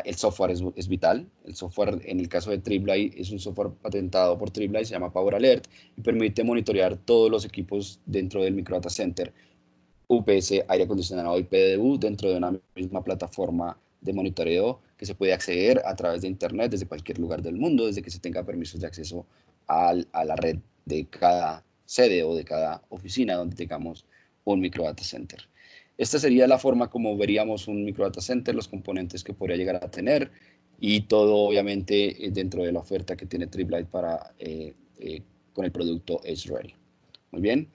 el software es vital. El software, en el caso de Triply, es un software patentado por Triply, se llama Power Alert, y permite monitorear todos los equipos dentro del Micro Data Center, UPS, aire acondicionado y PDU, dentro de una misma plataforma de monitoreo que se puede acceder a través de Internet desde cualquier lugar del mundo, desde que se tenga permisos de acceso a la red de cada sede o de cada oficina donde tengamos un Micro Data Center. Esta sería la forma como veríamos un Micro Data Center, los componentes que podría llegar a tener y todo obviamente dentro de la oferta que tiene Triplight para, con el producto Ace-Ready. Muy bien.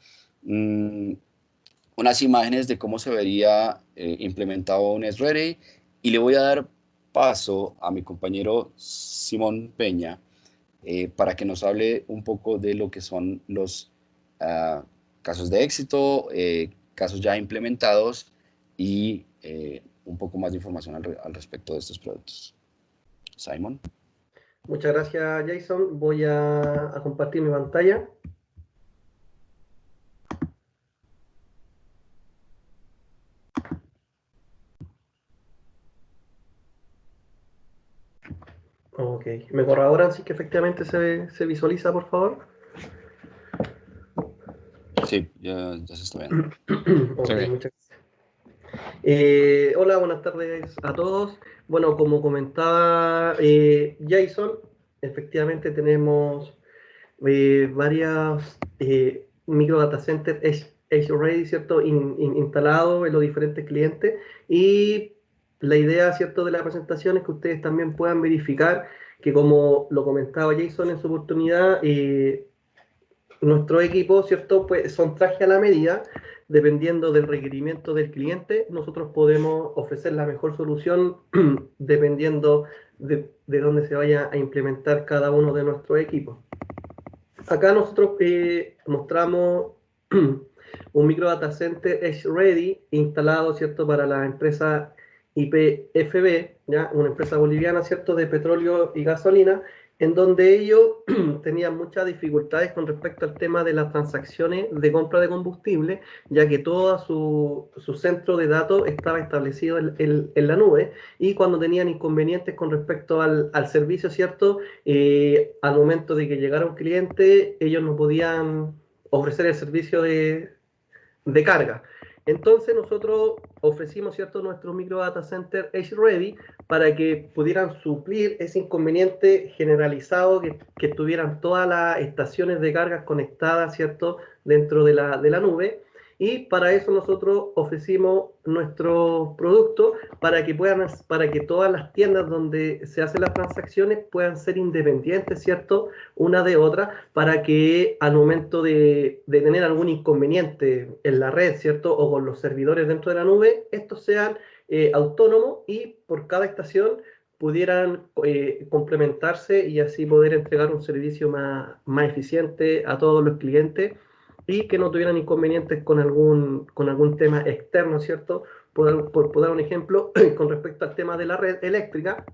Unas imágenes de cómo se vería implementado un Ace-Ready y le voy a dar paso a mi compañero Simón Peña para que nos hable un poco de lo que son los casos de éxito, casos ya implementados y un poco más de información al respecto de estos productos. Simon. Muchas gracias, Jason. Voy a compartir mi pantalla. Ok, ¿me corroboran si que efectivamente se visualiza, por favor? Sí, ya se está viendo. Okay, muchas gracias. Hola, buenas tardes a todos. Bueno, como comentaba Jason, efectivamente tenemos varias micro data centers Ace-Ready, ¿cierto? Instalados en los diferentes clientes, y la idea, ¿cierto?, de la presentación es que ustedes también puedan verificar que, como lo comentaba Jason en su oportunidad, nuestro equipo, ¿cierto?, pues son traje a la medida. Dependiendo del requerimiento del cliente, nosotros podemos ofrecer la mejor solución dependiendo de dónde se vaya a implementar cada uno de nuestros equipos. Acá nosotros mostramos un Micro Data Center Ace-Ready instalado, ¿cierto?, para la empresa YPFB, ¿ya?, una empresa boliviana, ¿cierto?, de petróleo y gasolina, en donde ellos tenían muchas dificultades con respecto al tema de las transacciones de compra de combustible, ya que todo su centro de datos estaba establecido en la nube, y cuando tenían inconvenientes con respecto al servicio, ¿cierto?, al momento de que llegara un cliente, ellos no podían ofrecer el servicio de carga. Entonces nosotros ofrecimos, ¿cierto?, nuestro Micro Data Center Ace-Ready para que pudieran suplir ese inconveniente generalizado, que tuvieran todas las estaciones de carga conectadas, ¿cierto?, dentro de la nube. Y para eso nosotros ofrecimos nuestro producto para que todas las tiendas donde se hacen las transacciones puedan ser independientes, ¿cierto?, una de otra, para que al momento de tener algún inconveniente en la red, ¿cierto?, o con los servidores dentro de la nube, estos sean autónomos y por cada estación pudieran complementarse y así poder entregar un servicio más eficiente a todos los clientes, y que no tuvieran inconvenientes con algún tema externo, ¿cierto? Por dar un ejemplo, con respecto al tema de la red eléctrica.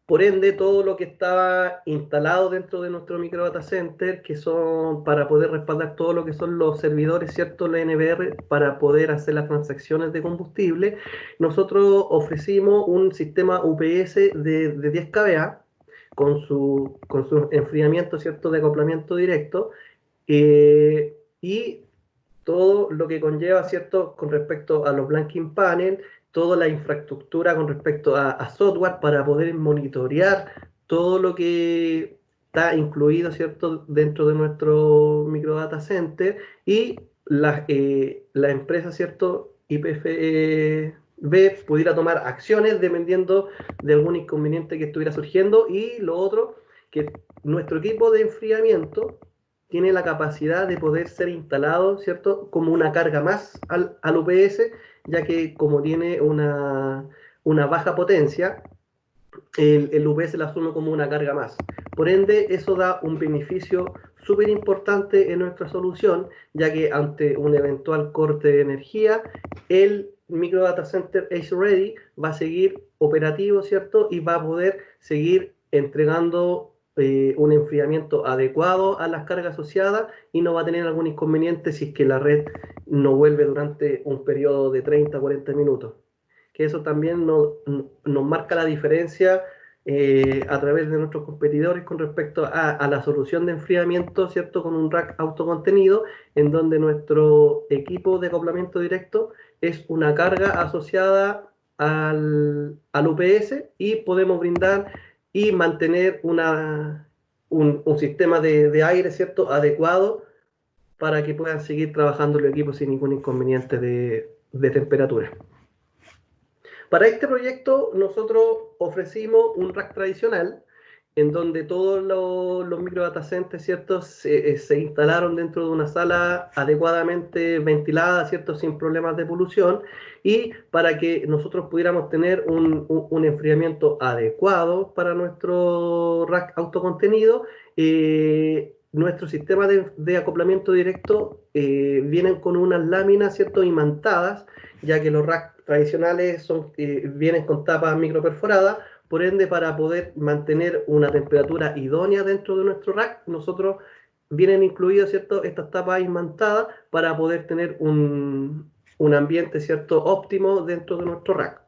Por ende, todo lo que estaba instalado dentro de nuestro Micro Data Center, que son para poder respaldar todo lo que son los servidores, ¿cierto?, la NVR, para poder hacer las transacciones de combustible, nosotros ofrecimos un sistema UPS de 10 kVA con su enfriamiento, ¿cierto?, de acoplamiento directo, y todo lo que conlleva, ¿cierto?, con respecto a los blanking panel, toda la infraestructura con respecto a software para poder monitorear todo lo que está incluido, ¿cierto?, dentro de nuestro micro data center, y la empresa, ¿cierto?, YPFB pudiera tomar acciones dependiendo de algún inconveniente que estuviera surgiendo. Y lo otro, que nuestro equipo de enfriamiento tiene la capacidad de poder ser instalado, ¿cierto?, como una carga más al UPS, ya que como tiene una baja potencia, el UPS la asume como una carga más. Por ende, eso da un beneficio súper importante en nuestra solución, ya que ante un eventual corte de energía, el micro data center Edge Ready va a seguir operativo, ¿cierto? Y va a poder seguir entregando un enfriamiento adecuado a las cargas asociadas, y no va a tener algún inconveniente si es que la red no vuelve durante un periodo de 30 a 40 minutos. Que eso también nos marca la diferencia a través de nuestros competidores con respecto a la solución de enfriamiento, ¿cierto?, con un rack autocontenido, en donde nuestro equipo de acoplamiento directo es una carga asociada al UPS, y podemos brindar y mantener un sistema de aire, ¿cierto?, adecuado para que puedan seguir trabajando los equipos sin ningún inconveniente de temperatura. Para este proyecto nosotros ofrecimos un rack tradicional, en donde todos los micro data centers, ¿cierto?, se instalaron dentro de una sala adecuadamente ventilada, ¿cierto?, sin problemas de polución, y para que nosotros pudiéramos tener un enfriamiento adecuado para nuestro rack autocontenido, nuestro sistema de acoplamiento directo vienen con unas láminas, ¿cierto?, imantadas, ya que los racks tradicionales vienen con tapas microperforadas. Por ende, para poder mantener una temperatura idónea dentro de nuestro rack, nosotros vienen incluidas, ¿cierto?, estas tapas imantadas para poder tener un ambiente, ¿cierto?, óptimo dentro de nuestro rack.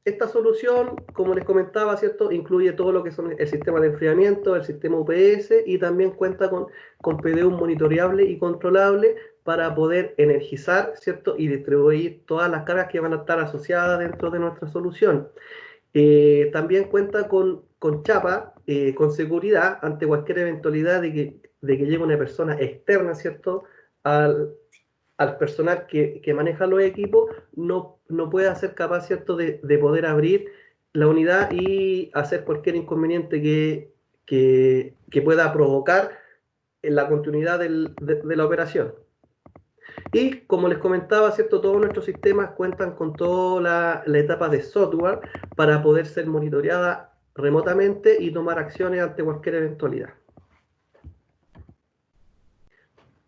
Esta solución, como les comentaba, ¿cierto?, incluye todo lo que son el sistema de enfriamiento, el sistema UPS, y también cuenta con PDU monitoreable y controlable para poder energizar, ¿cierto?, y distribuir todas las cargas que van a estar asociadas dentro de nuestra solución. También cuenta con chapa, con seguridad ante cualquier eventualidad de que llegue una persona externa, ¿cierto?, al personal que maneja los equipos, no puede ser capaz, ¿cierto?, de poder abrir la unidad y hacer cualquier inconveniente que pueda provocar la continuidad de la operación. Y como les comentaba, ¿cierto?, todos nuestros sistemas cuentan con toda la etapa de software para poder ser monitoreada remotamente y tomar acciones ante cualquier eventualidad.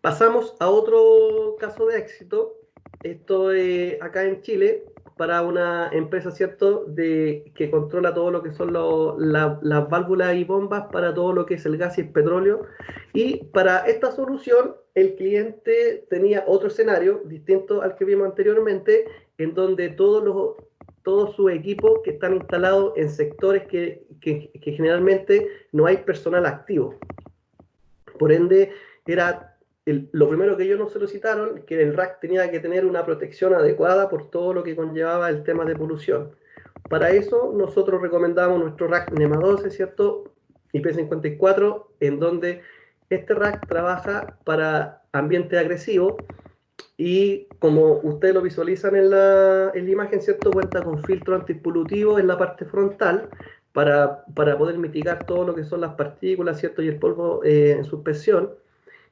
Pasamos a otro caso de éxito. Esto es acá en Chile, para una empresa, ¿cierto?, que controla todo lo que son las válvulas y bombas para todo lo que es el gas y el petróleo. Y para esta solución, el cliente tenía otro escenario distinto al que vimos anteriormente, en donde todos sus equipos que están instalados en sectores que generalmente no hay personal activo. Por ende, lo primero que ellos nos solicitaron, que el rack tenía que tener una protección adecuada por todo lo que conllevaba el tema de polución. Para eso nosotros recomendamos nuestro rack NEMA 12, ¿cierto?, IP54, en donde este rack trabaja para ambiente agresivo, y como ustedes lo visualizan en la imagen, ¿cierto?, cuenta con filtro antipolutivo en la parte frontal para poder mitigar todo lo que son las partículas, ¿cierto?, y el polvo en suspensión.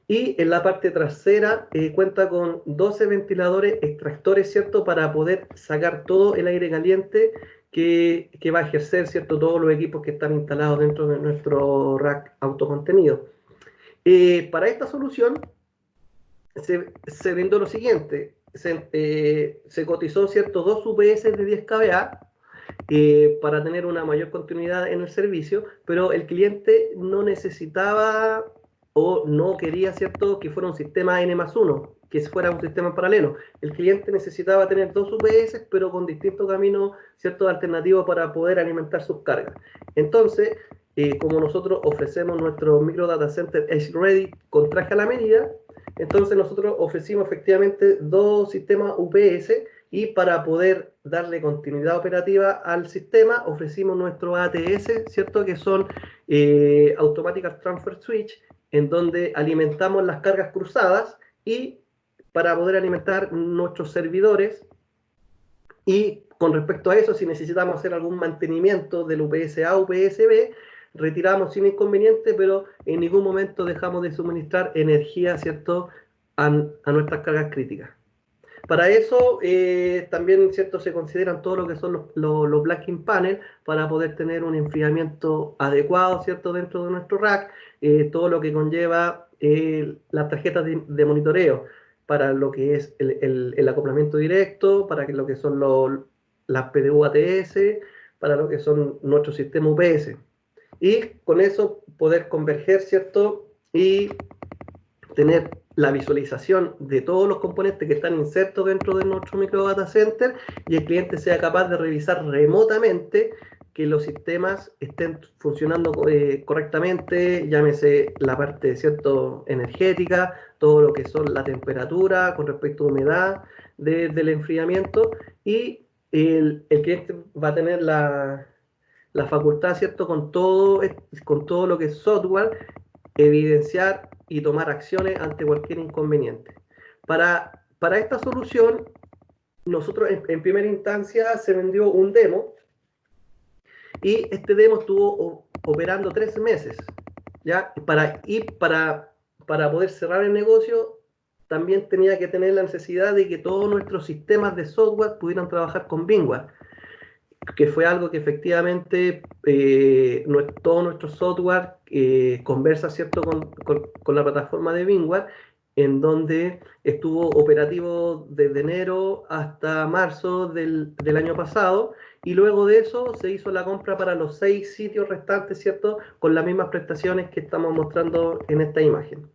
Y en la parte trasera cuenta con 12 ventiladores extractores, ¿cierto?, para poder sacar todo el aire caliente que va a ejercer, ¿cierto?, todos los equipos que están instalados dentro de nuestro rack autocontenido. Para esta solución se brindó lo siguiente: se cotizó, ¿cierto?, 2 UPS de 10 kVA para tener una mayor continuidad en el servicio, pero el cliente no necesitaba o no quería, ¿cierto?, que fuera un sistema N+1, que fuera un sistema paralelo. El cliente necesitaba tener 2 UPS, pero con distintos caminos, ¿cierto?, alternativos para poder alimentar sus cargas. Entonces, como nosotros ofrecemos nuestro micro data center Edge Ready con traje a la medida, entonces nosotros ofrecimos efectivamente 2 sistemas UPS y para poder darle continuidad operativa al sistema ofrecimos nuestro ATS, ¿cierto? Que son Automatic Transfer Switch, en donde alimentamos las cargas cruzadas y para poder alimentar nuestros servidores. Y con respecto a eso, si necesitamos hacer algún mantenimiento del UPS A o UPS B, retiramos sin inconveniente, pero en ningún momento dejamos de suministrar energía, ¿cierto?, a nuestras cargas críticas. Para eso también, ¿cierto?, se consideran todo lo que son los blacking panel para poder tener un enfriamiento adecuado, ¿cierto?, dentro de nuestro rack, todo lo que conlleva las tarjetas de monitoreo para lo que es el acoplamiento directo, para lo que son las PDU ATS, para lo que son nuestros sistemas UPS. Y con eso poder converger, ¿cierto?, y tener la visualización de todos los componentes que están insertos dentro de nuestro micro data center y el cliente sea capaz de revisar remotamente que los sistemas estén funcionando correctamente, llámese la parte, ¿cierto?, energética, todo lo que son la temperatura con respecto a humedad del enfriamiento, y el cliente va a tener la facultad, ¿cierto?, con todo lo que es software, evidenciar y tomar acciones ante cualquier inconveniente. Para esta solución, nosotros en primera instancia se vendió un demo, y este demo estuvo operando 3 meses, ¿ya? Para poder cerrar el negocio, también tenía que tener la necesidad de que todos nuestros sistemas de software pudieran trabajar con VMware, que fue algo que efectivamente todo nuestro software conversa, ¿cierto?, con la plataforma de VMware, en donde estuvo operativo desde enero hasta marzo del año pasado, y luego de eso se hizo la compra para los 6 sitios restantes, ¿cierto?, con las mismas prestaciones que estamos mostrando en esta imagen.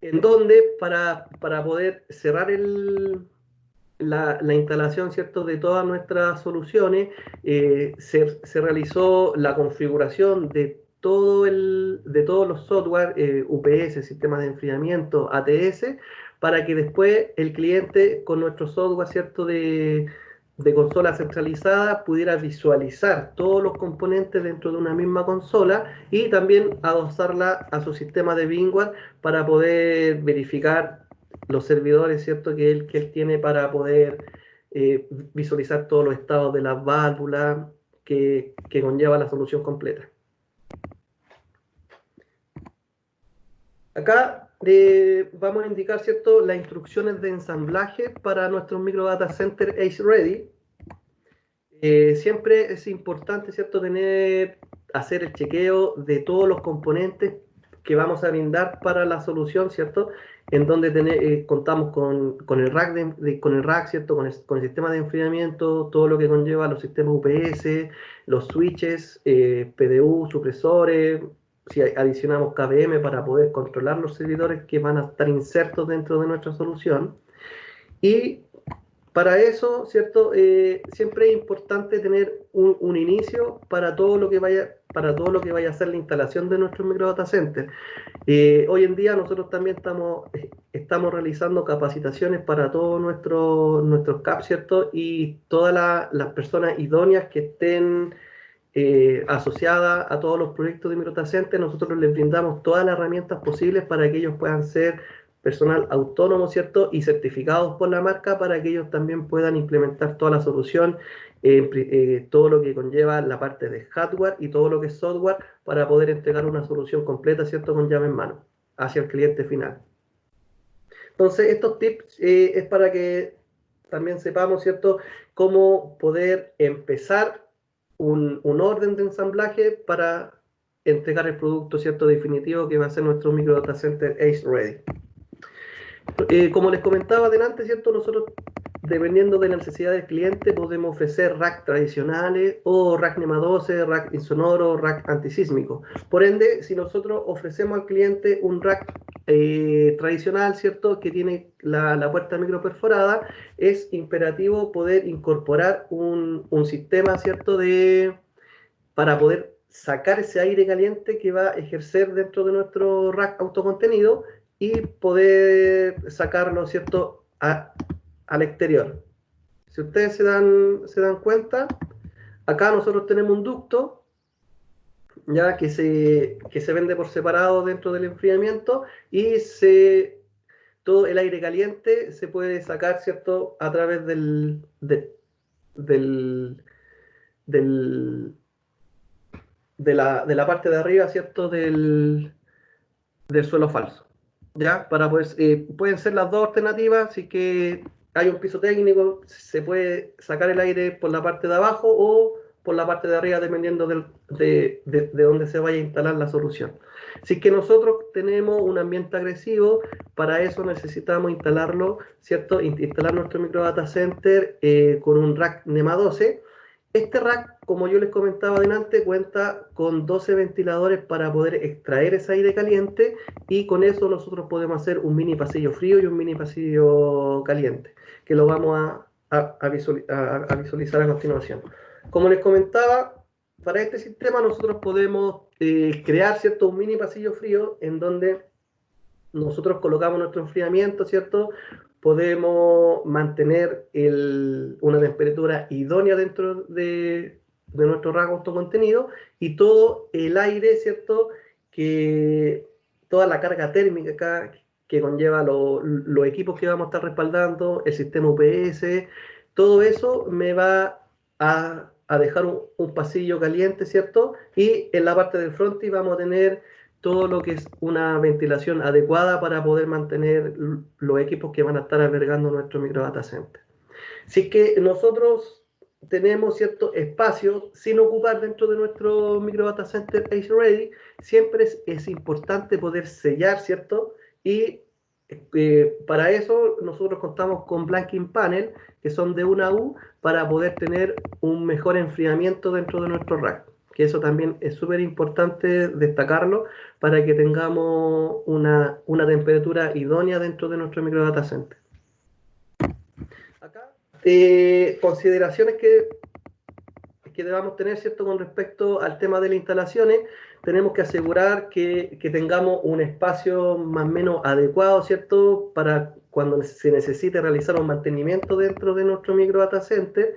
En donde para poder cerrar la instalación, ¿cierto?, de todas nuestras soluciones, se realizó la configuración de todos los software, UPS, sistemas de enfriamiento, ATS, para que después el cliente con nuestro software, ¿cierto?, de consola centralizada pudiera visualizar todos los componentes dentro de una misma consola y también adosarla a su sistema de VMware para poder verificar los servidores, ¿cierto?, que él tiene para poder visualizar todos los estados de las válvulas que conlleva la solución completa. Acá vamos a indicar, ¿cierto?, las instrucciones de ensamblaje para nuestro micro data center Ace Ready. Siempre es importante, ¿cierto?, hacer el chequeo de todos los componentes que vamos a brindar para la solución, ¿cierto?, en donde contamos con el rack, ¿cierto?, con el sistema de enfriamiento, todo lo que conlleva los sistemas UPS, los switches, PDU, supresores, si adicionamos KVM para poder controlar los servidores que van a estar insertos dentro de nuestra solución. Y para eso, ¿cierto?, siempre es importante tener un inicio para todo lo que vaya a ser la instalación de nuestro micro data center. Hoy en día nosotros también estamos realizando capacitaciones para todos nuestros CAP, ¿cierto?, y todas las personas idóneas que estén asociadas a todos los proyectos de micro data center. Nosotros les brindamos todas las herramientas posibles para que ellos puedan ser personal autónomo, ¿cierto?, y certificados por la marca para que ellos también puedan implementar toda la solución, todo lo que conlleva la parte de hardware y todo lo que es software para poder entregar una solución completa, ¿cierto?, con llave en mano hacia el cliente final. Entonces, estos tips es para que también sepamos, ¿cierto?, cómo poder empezar un orden de ensamblaje para entregar el producto, ¿cierto?, definitivo que va a ser nuestro micro data center Ace Ready. Como les comentaba adelante, ¿cierto?, nosotros, dependiendo de la necesidad del cliente, podemos ofrecer rack tradicionales o rack NEMA 12, rack insonoro, rack antisísmico. Por ende, si nosotros ofrecemos al cliente un rack tradicional, ¿cierto?, que tiene la puerta micro perforada, es imperativo poder incorporar un sistema, ¿cierto?, para poder sacar ese aire caliente que va a ejercer dentro de nuestro rack autocontenido y poder sacarlo, ¿cierto?, al exterior. Si ustedes se dan cuenta, acá nosotros tenemos un ducto, ya que se vende por separado dentro del enfriamiento, y todo el aire caliente se puede sacar, ¿cierto?, a través de la parte de arriba, ¿cierto?, del suelo falso. ¿Ya? Pueden ser las dos alternativas, así que hay un piso técnico, se puede sacar el aire por la parte de abajo o por la parte de arriba, dependiendo de dónde se vaya a instalar la solución. Si que nosotros tenemos un ambiente agresivo, para eso necesitamos instalarlo, ¿cierto? Instalar nuestro micro data center con un rack NEMA 12. Este rack, como yo les comentaba adelante, cuenta con 12 ventiladores para poder extraer ese aire caliente, y con eso nosotros podemos hacer un mini pasillo frío y un mini pasillo caliente, que lo vamos a visualizar a continuación. Como les comentaba, para este sistema nosotros podemos crear, ¿cierto?, un mini pasillo frío en donde nosotros colocamos nuestro enfriamiento, ¿cierto? Podemos mantener una temperatura idónea dentro de nuestro rack autocontenido, y todo el aire, ¿cierto?, toda la carga térmica acá que conlleva los equipos que vamos a estar respaldando, el sistema UPS, todo eso me va a dejar un pasillo caliente, ¿cierto? Y en la parte del frontis vamos a tener todo lo que es una ventilación adecuada para poder mantener los equipos que van a estar albergando nuestro micro data center. Si es que nosotros tenemos cierto espacio sin ocupar dentro de nuestro micro data center Ace Ready, siempre es importante poder sellar, ¿cierto? Y para eso nosotros contamos con blanking panel, que son de 1U, para poder tener un mejor enfriamiento dentro de nuestro rack, que eso también es súper importante destacarlo, para que tengamos una temperatura idónea dentro de nuestro micro data center. Acá, consideraciones que debamos tener, ¿cierto?, con respecto al tema de las instalaciones. Tenemos que asegurar que tengamos un espacio más o menos adecuado, ¿cierto?, para cuando se necesite realizar un mantenimiento dentro de nuestro micro data center.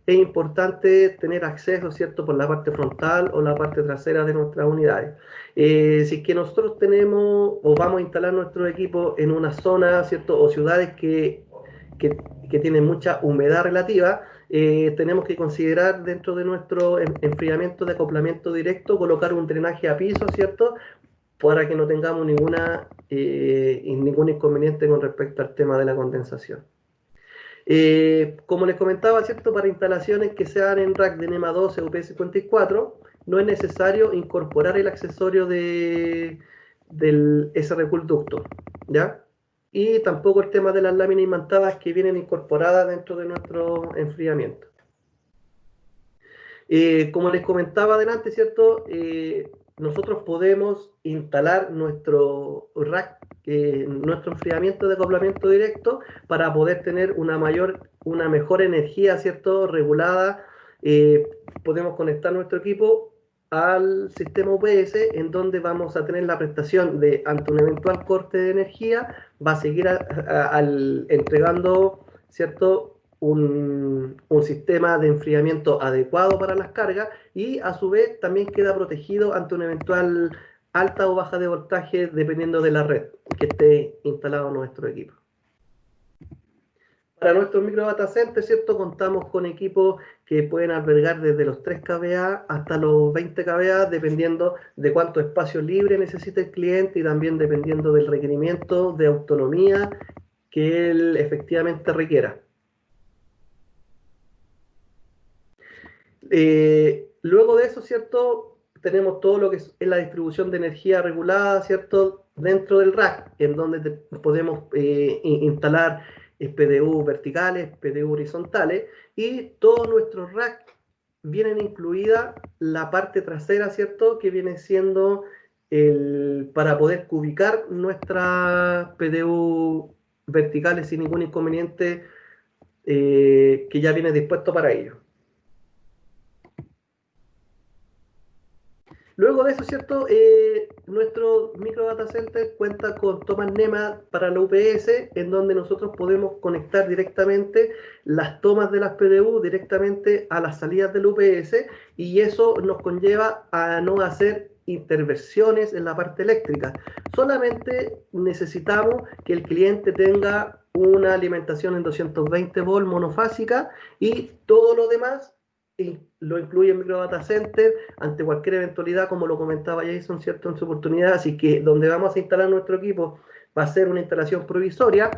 Es importante tener acceso, ¿cierto?, por la parte frontal o la parte trasera de nuestras unidades. Si es que nosotros tenemos o vamos a instalar nuestro equipo en una zona, ¿cierto?, o ciudades que tienen mucha humedad relativa, tenemos que considerar dentro de nuestro enfriamiento de acoplamiento directo colocar un drenaje a piso, ¿cierto?, para que no tengamos ningún inconveniente con respecto al tema de la condensación. Como les comentaba, ¿cierto?, para instalaciones que sean en rack de NEMA 12 o UP54, no es necesario incorporar el accesorio del SR-Cool ducto, ¿ya? Y tampoco el tema de las láminas imantadas que vienen incorporadas dentro de nuestro enfriamiento. Como les comentaba adelante, ¿cierto?, nosotros podemos instalar nuestro rack, nuestro enfriamiento de acoplamiento directo, para poder tener una mejor energía, ¿cierto?, regulada. Podemos conectar nuestro equipo al sistema UPS, en donde vamos a tener la prestación de, ante un eventual corte de energía, va a seguir entregando, ¿cierto?, un sistema de enfriamiento adecuado para las cargas, y a su vez también queda protegido ante una eventual alta o baja de voltaje, dependiendo de la red que esté instalado nuestro equipo. Para nuestros micro data centers, ¿cierto?, contamos con equipos que pueden albergar desde los 3 kVA hasta los 20 kVA, dependiendo de cuánto espacio libre necesita el cliente y también dependiendo del requerimiento de autonomía que él efectivamente requiera. Luego de eso, ¿cierto?, tenemos todo lo que es la distribución de energía regulada, ¿cierto?, dentro del rack, en donde podemos instalar PDU verticales, PDU horizontales, y todos nuestros racks vienen incluida la parte trasera, ¿cierto?, que viene siendo para poder cubicar nuestras PDU verticales sin ningún inconveniente, que ya viene dispuesto para ello. Luego de eso, ¿cierto? Nuestro micro data center cuenta con tomas NEMA para la UPS, en donde nosotros podemos conectar directamente las tomas de las PDU directamente a las salidas del UPS, y eso nos conlleva a no hacer intervenciones en la parte eléctrica. Solamente necesitamos que el cliente tenga una alimentación en 220 volt monofásica, y todo lo demás y lo incluye el micro data center ante cualquier eventualidad, como lo comentaba Jason, ¿cierto?, en su oportunidad. Así que donde vamos a instalar nuestro equipo va a ser una instalación provisoria.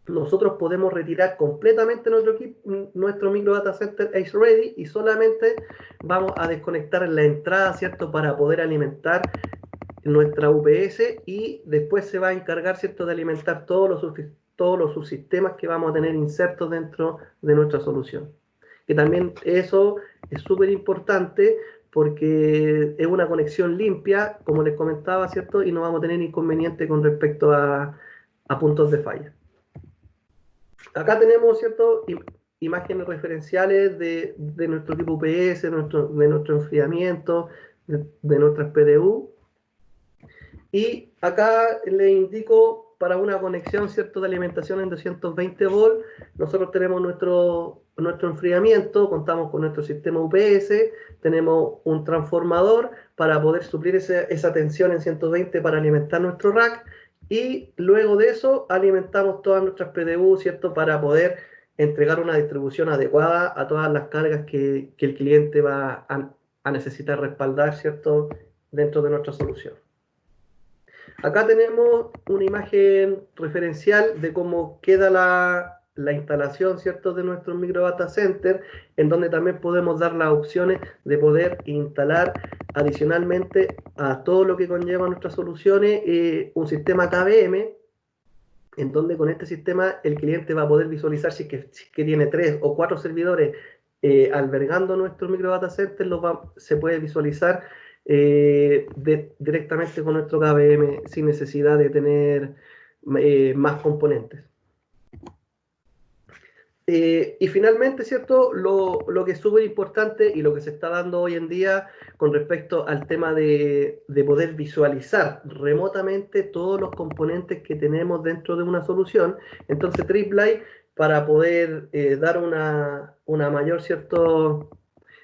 Nosotros podemos retirar completamente nuestro micro data center Ace Ready, y solamente vamos a desconectar la entrada, ¿cierto?, para poder alimentar nuestra UPS, y después se va a encargar, ¿cierto?, de alimentar todos los subsistemas que vamos a tener insertos dentro de nuestra solución. Que también eso es súper importante, porque es una conexión limpia, como les comentaba, ¿cierto? Y no vamos a tener inconveniente con respecto a puntos de falla. Acá tenemos, ¿cierto?, imágenes referenciales de nuestro equipo UPS, de nuestro enfriamiento, de nuestras PDU. Y acá les indico para una conexión, ¿cierto?, de alimentación en 220 volt. Nosotros tenemos nuestro enfriamiento, contamos con nuestro sistema UPS, tenemos un transformador para poder suplir esa tensión en 120 para alimentar nuestro rack, y luego de eso alimentamos todas nuestras PDU, ¿cierto?, para poder entregar una distribución adecuada a todas las cargas que el cliente va a necesitar respaldar, ¿cierto?, dentro de nuestra solución. Acá tenemos una imagen referencial de cómo queda la instalación, ¿cierto?, de nuestro micro data center, en donde también podemos dar las opciones de poder instalar adicionalmente a todo lo que conlleva nuestras soluciones un sistema KVM, en donde con este sistema el cliente va a poder visualizar si es que tiene 3 o 4 servidores albergando nuestro micro data center, se puede visualizar directamente con nuestro KVM sin necesidad de tener más componentes. Y finalmente, ¿cierto?, lo que es súper importante y lo que se está dando hoy en día con respecto al tema de poder visualizar remotamente todos los componentes que tenemos dentro de una solución. Entonces, Triply, para poder dar una mayor, ¿cierto?,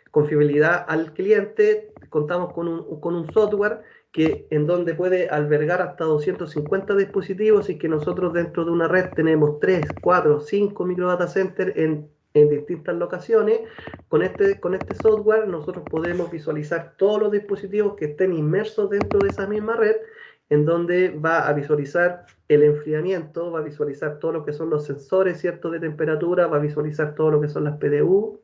confiabilidad al cliente, contamos con un software en donde puede albergar hasta 250 dispositivos, y que nosotros dentro de una red tenemos 3, 4, 5 micro data centers en distintas locaciones. Con este software nosotros podemos visualizar todos los dispositivos que estén inmersos dentro de esa misma red, en donde va a visualizar el enfriamiento, va a visualizar todo lo que son los sensores, ¿cierto?, de temperatura, va a visualizar todo lo que son las PDU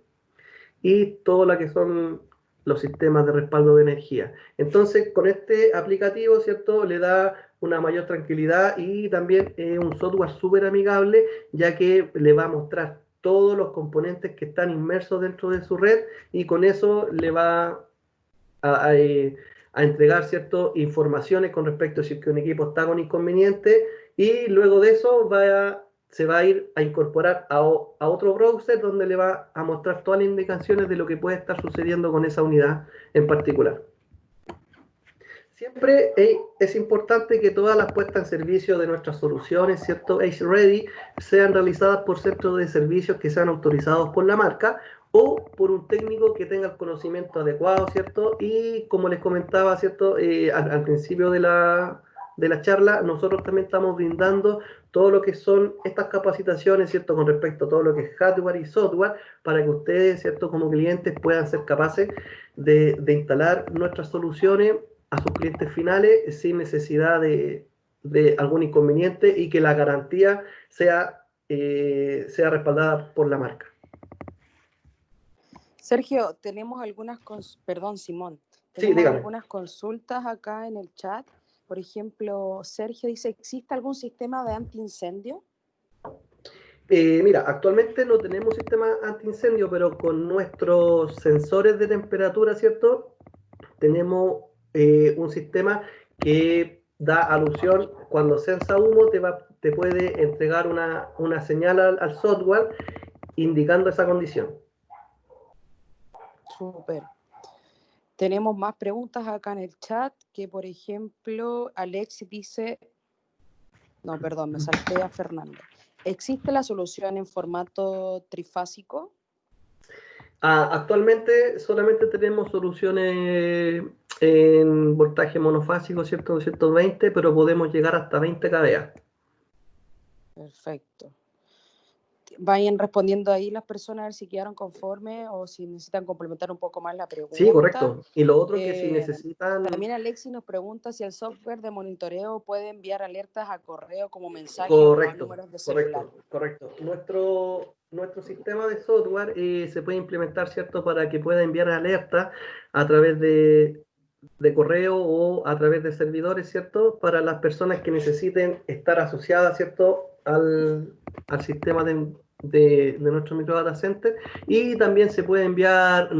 y todo lo que son los sistemas de respaldo de energía. Entonces, con este aplicativo, ¿cierto?, le da una mayor tranquilidad, y también es un software súper amigable, ya que le va a mostrar todos los componentes que están inmersos dentro de su red, y con eso le va a entregar, ¿cierto?, informaciones con respecto a si un equipo está con inconveniente, y luego de eso se va a ir a incorporar a otro browser, donde le va a mostrar todas las indicaciones de lo que puede estar sucediendo con esa unidad en particular. Siempre es importante que todas las puestas en servicio de nuestras soluciones, ¿cierto?, Ace Ready, sean realizadas por centros de servicios que sean autorizados por la marca, o por un técnico que tenga el conocimiento adecuado, ¿cierto? Y como les comentaba, ¿cierto?, al principio de la charla, nosotros también estamos brindando todo lo que son estas capacitaciones, ¿cierto?, con respecto a todo lo que es hardware y software, para que ustedes, ¿cierto?, como clientes puedan ser capaces de instalar nuestras soluciones a sus clientes finales sin necesidad de algún inconveniente, y que la garantía sea respaldada por la marca. Sergio, tenemos perdón, Simón, Sí, tenemos dígame. algunas consultas acá en el chat. Por ejemplo, Sergio dice, ¿existe algún sistema de antiincendio? Mira, actualmente no tenemos sistema antiincendio, pero con nuestros sensores de temperatura, ¿cierto?, tenemos un sistema que da alusión, cuando sensa humo, te puede entregar una señal al software indicando esa condición. Súper. Tenemos más preguntas acá en el chat, que por ejemplo, Alex dice, no, perdón, me salté a Fernando. ¿Existe la solución en formato trifásico? Actualmente solamente tenemos soluciones en voltaje monofásico, ¿cierto? 220, pero podemos llegar hasta 20 kVA. Perfecto. Vayan respondiendo ahí las personas a ver si quedaron conformes o si necesitan complementar un poco más la pregunta. Sí, correcto. Y lo otro que si necesitan... También Alexis nos pregunta si el software de monitoreo puede enviar alertas a correo como mensajes correcto, o números de celular. Correcto. Nuestro sistema de software se puede implementar, ¿cierto? Para que pueda enviar alertas a través de correo o a través de servidores, ¿cierto? Para las personas que necesiten estar asociadas, ¿cierto? Al sistema de nuestro microdata center, y también se puede enviar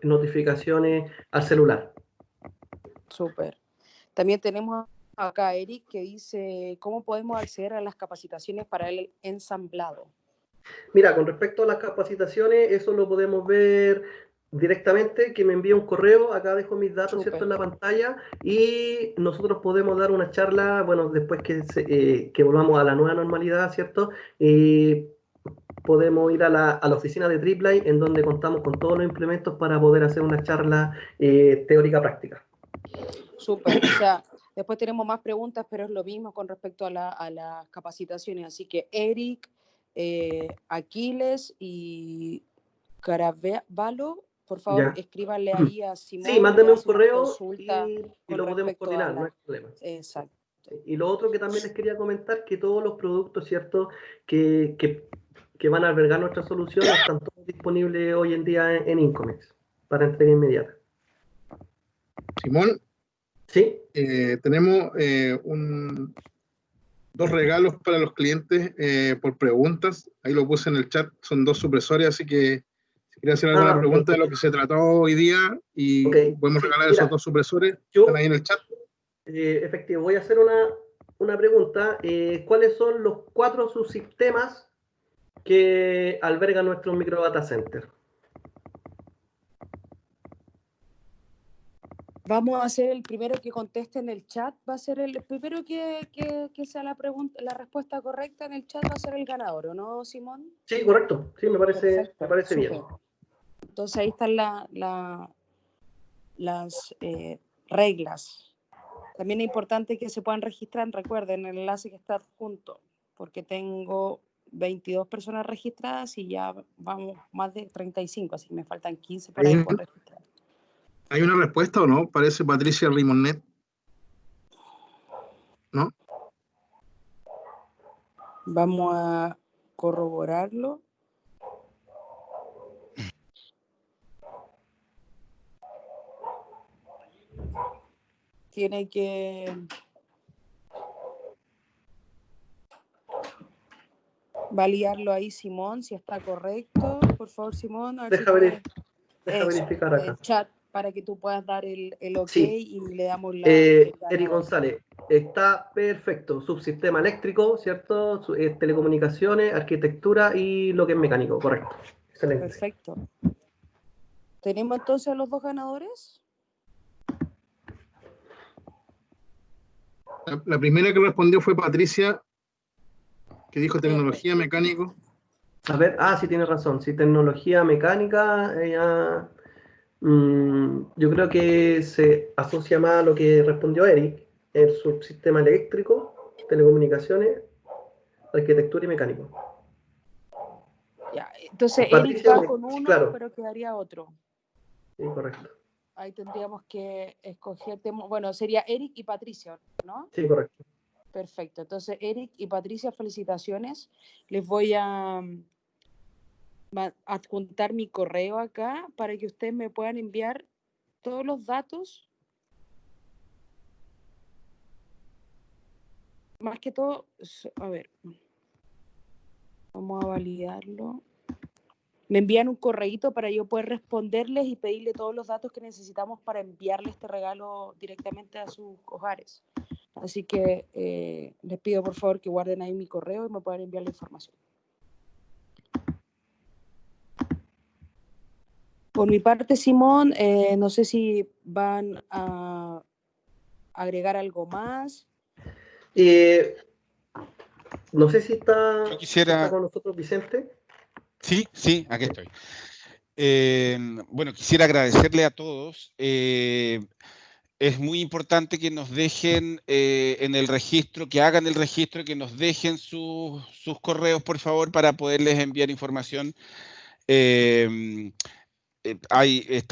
notificaciones al celular. Súper. También tenemos acá a Eric que dice, ¿cómo podemos acceder a las capacitaciones para el ensamblado? Mira, con respecto a las capacitaciones, eso lo podemos ver directamente, que me envíe un correo, acá dejo mis datos, ¿cierto? En la pantalla, y nosotros podemos dar una charla, bueno, después que volvamos a la nueva normalidad, ¿cierto? Podemos ir a la oficina de Tripline, en donde contamos con todos los implementos para poder hacer una charla teórica práctica. Súper, o sea, después tenemos más preguntas, pero es lo mismo con respecto a las capacitaciones, así que Eric, Aquiles y Caravalo, por favor, escríbanle ahí a Simón. Sí, mándame un correo y lo podemos coordinar, no hay problema. Exacto. Y lo otro que también les quería comentar, que todos los productos, ¿cierto?, que van a albergar nuestra solución están todos disponibles hoy en día en Incomex para entrega inmediata. Simón, sí, tenemos dos regalos para los clientes por preguntas. Ahí lo puse en el chat, son 2 supresores, así que si quieren hacer alguna pregunta de lo que se trató hoy día y podemos regalar esos 2 supresores, están ahí en el chat. Efectivo, voy a hacer una pregunta. ¿Cuáles son los 4 subsistemas que alberga nuestro microdata center? Vamos a hacer el primero que conteste en el chat, va a ser el primero que sea la respuesta correcta en el chat, va a ser el ganador, ¿o no, Simón? Sí, correcto, sí, me parece bien. Entonces ahí están las reglas. También es importante que se puedan registrar, recuerden el enlace que está adjunto, porque tengo 22 personas registradas y ya vamos más de 35, así que me faltan 15 por ahí por registrar. ¿Hay una respuesta o no? Parece Patricia Rimonet. ¿No? Vamos a corroborarlo. Tiene que validarlo ahí, Simón, si está correcto. Por favor, Simón. A ver deja verificar acá. El chat para que tú puedas dar el ok, sí. Y le damos la... Eric González, está perfecto. Subsistema eléctrico, ¿cierto? Telecomunicaciones, arquitectura y lo que es mecánico, correcto. Excelente. Perfecto. ¿Tenemos entonces a los 2 ganadores? La primera que respondió fue Patricia, que dijo tecnología mecánico. A ver, sí, tienes razón. Sí, tecnología mecánica. Yo creo que se asocia más a lo que respondió Eric, el subsistema eléctrico, telecomunicaciones, arquitectura y mecánico. Ya, entonces Eric va con uno, claro. Pero quedaría otro. Sí, correcto. Ahí tendríamos que escoger, bueno, sería Eric y Patricia, ¿no? Sí, correcto. Perfecto, entonces Eric y Patricia, felicitaciones. Les voy a adjuntar mi correo acá para que ustedes me puedan enviar todos los datos. Más que todo, a ver, vamos a validarlo. Me envían un correíto para yo poder responderles y pedirle todos los datos que necesitamos para enviarle este regalo directamente a sus hogares. Así que les pido por favor que guarden ahí mi correo y me puedan enviar la información. Por mi parte, Simón, no sé si van a agregar algo más. No sé si está con nosotros Vicente. Sí, aquí estoy. Bueno, quisiera agradecerle a todos. Es muy importante que nos dejen en el registro, que hagan el registro, que nos dejen sus correos, por favor, para poderles enviar información.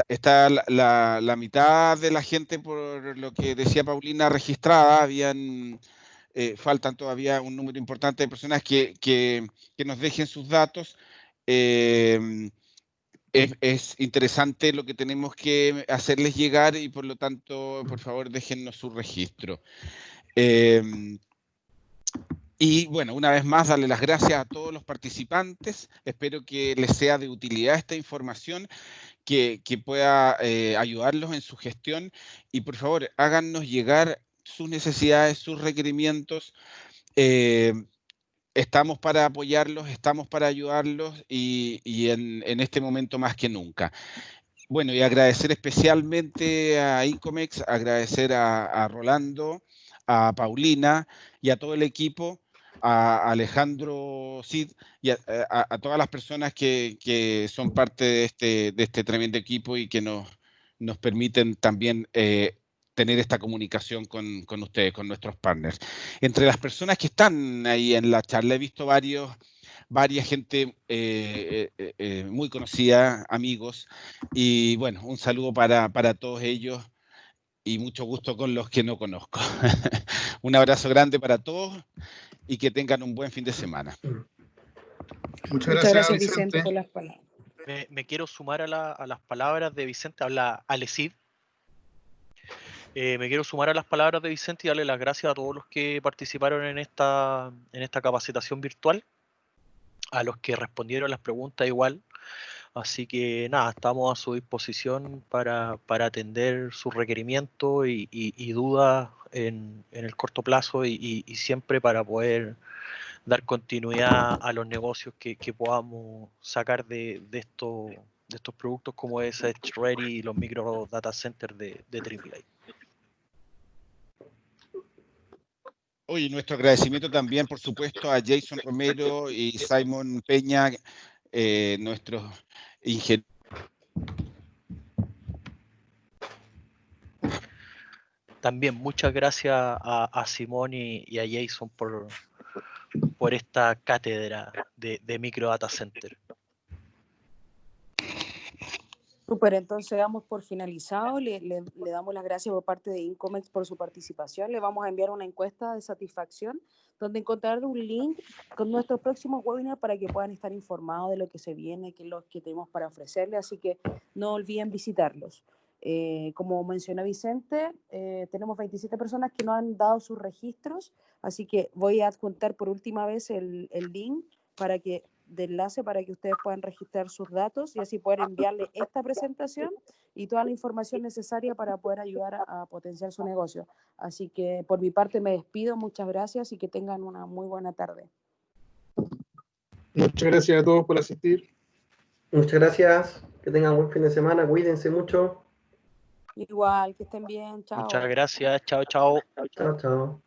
Está la mitad de la gente, por lo que decía Paulina, registrada. Faltan todavía un número importante de personas que nos dejen sus datos. Es interesante lo que tenemos que hacerles llegar y por lo tanto, por favor, déjennos su registro. Y bueno, una vez más, darle las gracias a todos los participantes. Espero que les sea de utilidad esta información, que pueda ayudarlos en su gestión. Y por favor, háganos llegar sus necesidades, sus requerimientos. Estamos para apoyarlos, estamos para ayudarlos y en este momento más que nunca. Bueno, y agradecer especialmente a Incomex, agradecer a Rolando, a Paulina y a todo el equipo, a Alejandro Cid y a todas las personas que son parte de este tremendo equipo y que nos permiten también tener esta comunicación con ustedes, con nuestros partners. Entre las personas que están ahí en la charla, he visto varias gente muy conocida, amigos, y bueno, un saludo para todos ellos y mucho gusto con los que no conozco. Un abrazo grande para todos y que tengan un buen fin de semana. Muchas gracias, Vicente, por las palabras. Me quiero sumar a las palabras de Vicente, habla Alecid. Me quiero sumar a las palabras de Vicente y darle las gracias a todos los que participaron en esta capacitación virtual, a los que respondieron las preguntas igual. Así que nada, estamos a su disposición para atender sus requerimientos y dudas en el corto plazo y siempre para poder dar continuidad a los negocios que podamos sacar de estos productos como es Edge Ready y los micro data centers de AAA. Oye, nuestro agradecimiento también, por supuesto, a Jason Romero y Simon Peña, nuestros ingenieros. También muchas gracias a Simón y a Jason por esta cátedra de micro data center. Súper, entonces damos por finalizado, le damos las gracias por parte de Incomex por su participación, le vamos a enviar una encuesta de satisfacción donde encontrarán un link con nuestros próximos webinars para que puedan estar informados de lo que se viene, que lo que tenemos para ofrecerles, así que no olviden visitarlos. Como mencionó Vicente, tenemos 27 personas que no han dado sus registros, así que voy a adjuntar por última vez el link de enlace para que ustedes puedan registrar sus datos y así poder enviarle esta presentación y toda la información necesaria para poder ayudar a potenciar su negocio. Así que por mi parte me despido, muchas gracias y que tengan una muy buena tarde. Muchas gracias a todos por asistir. Muchas gracias, que tengan buen fin de semana, cuídense mucho. Igual, que estén bien, chao. Muchas gracias, chao, chao. Chao, chao.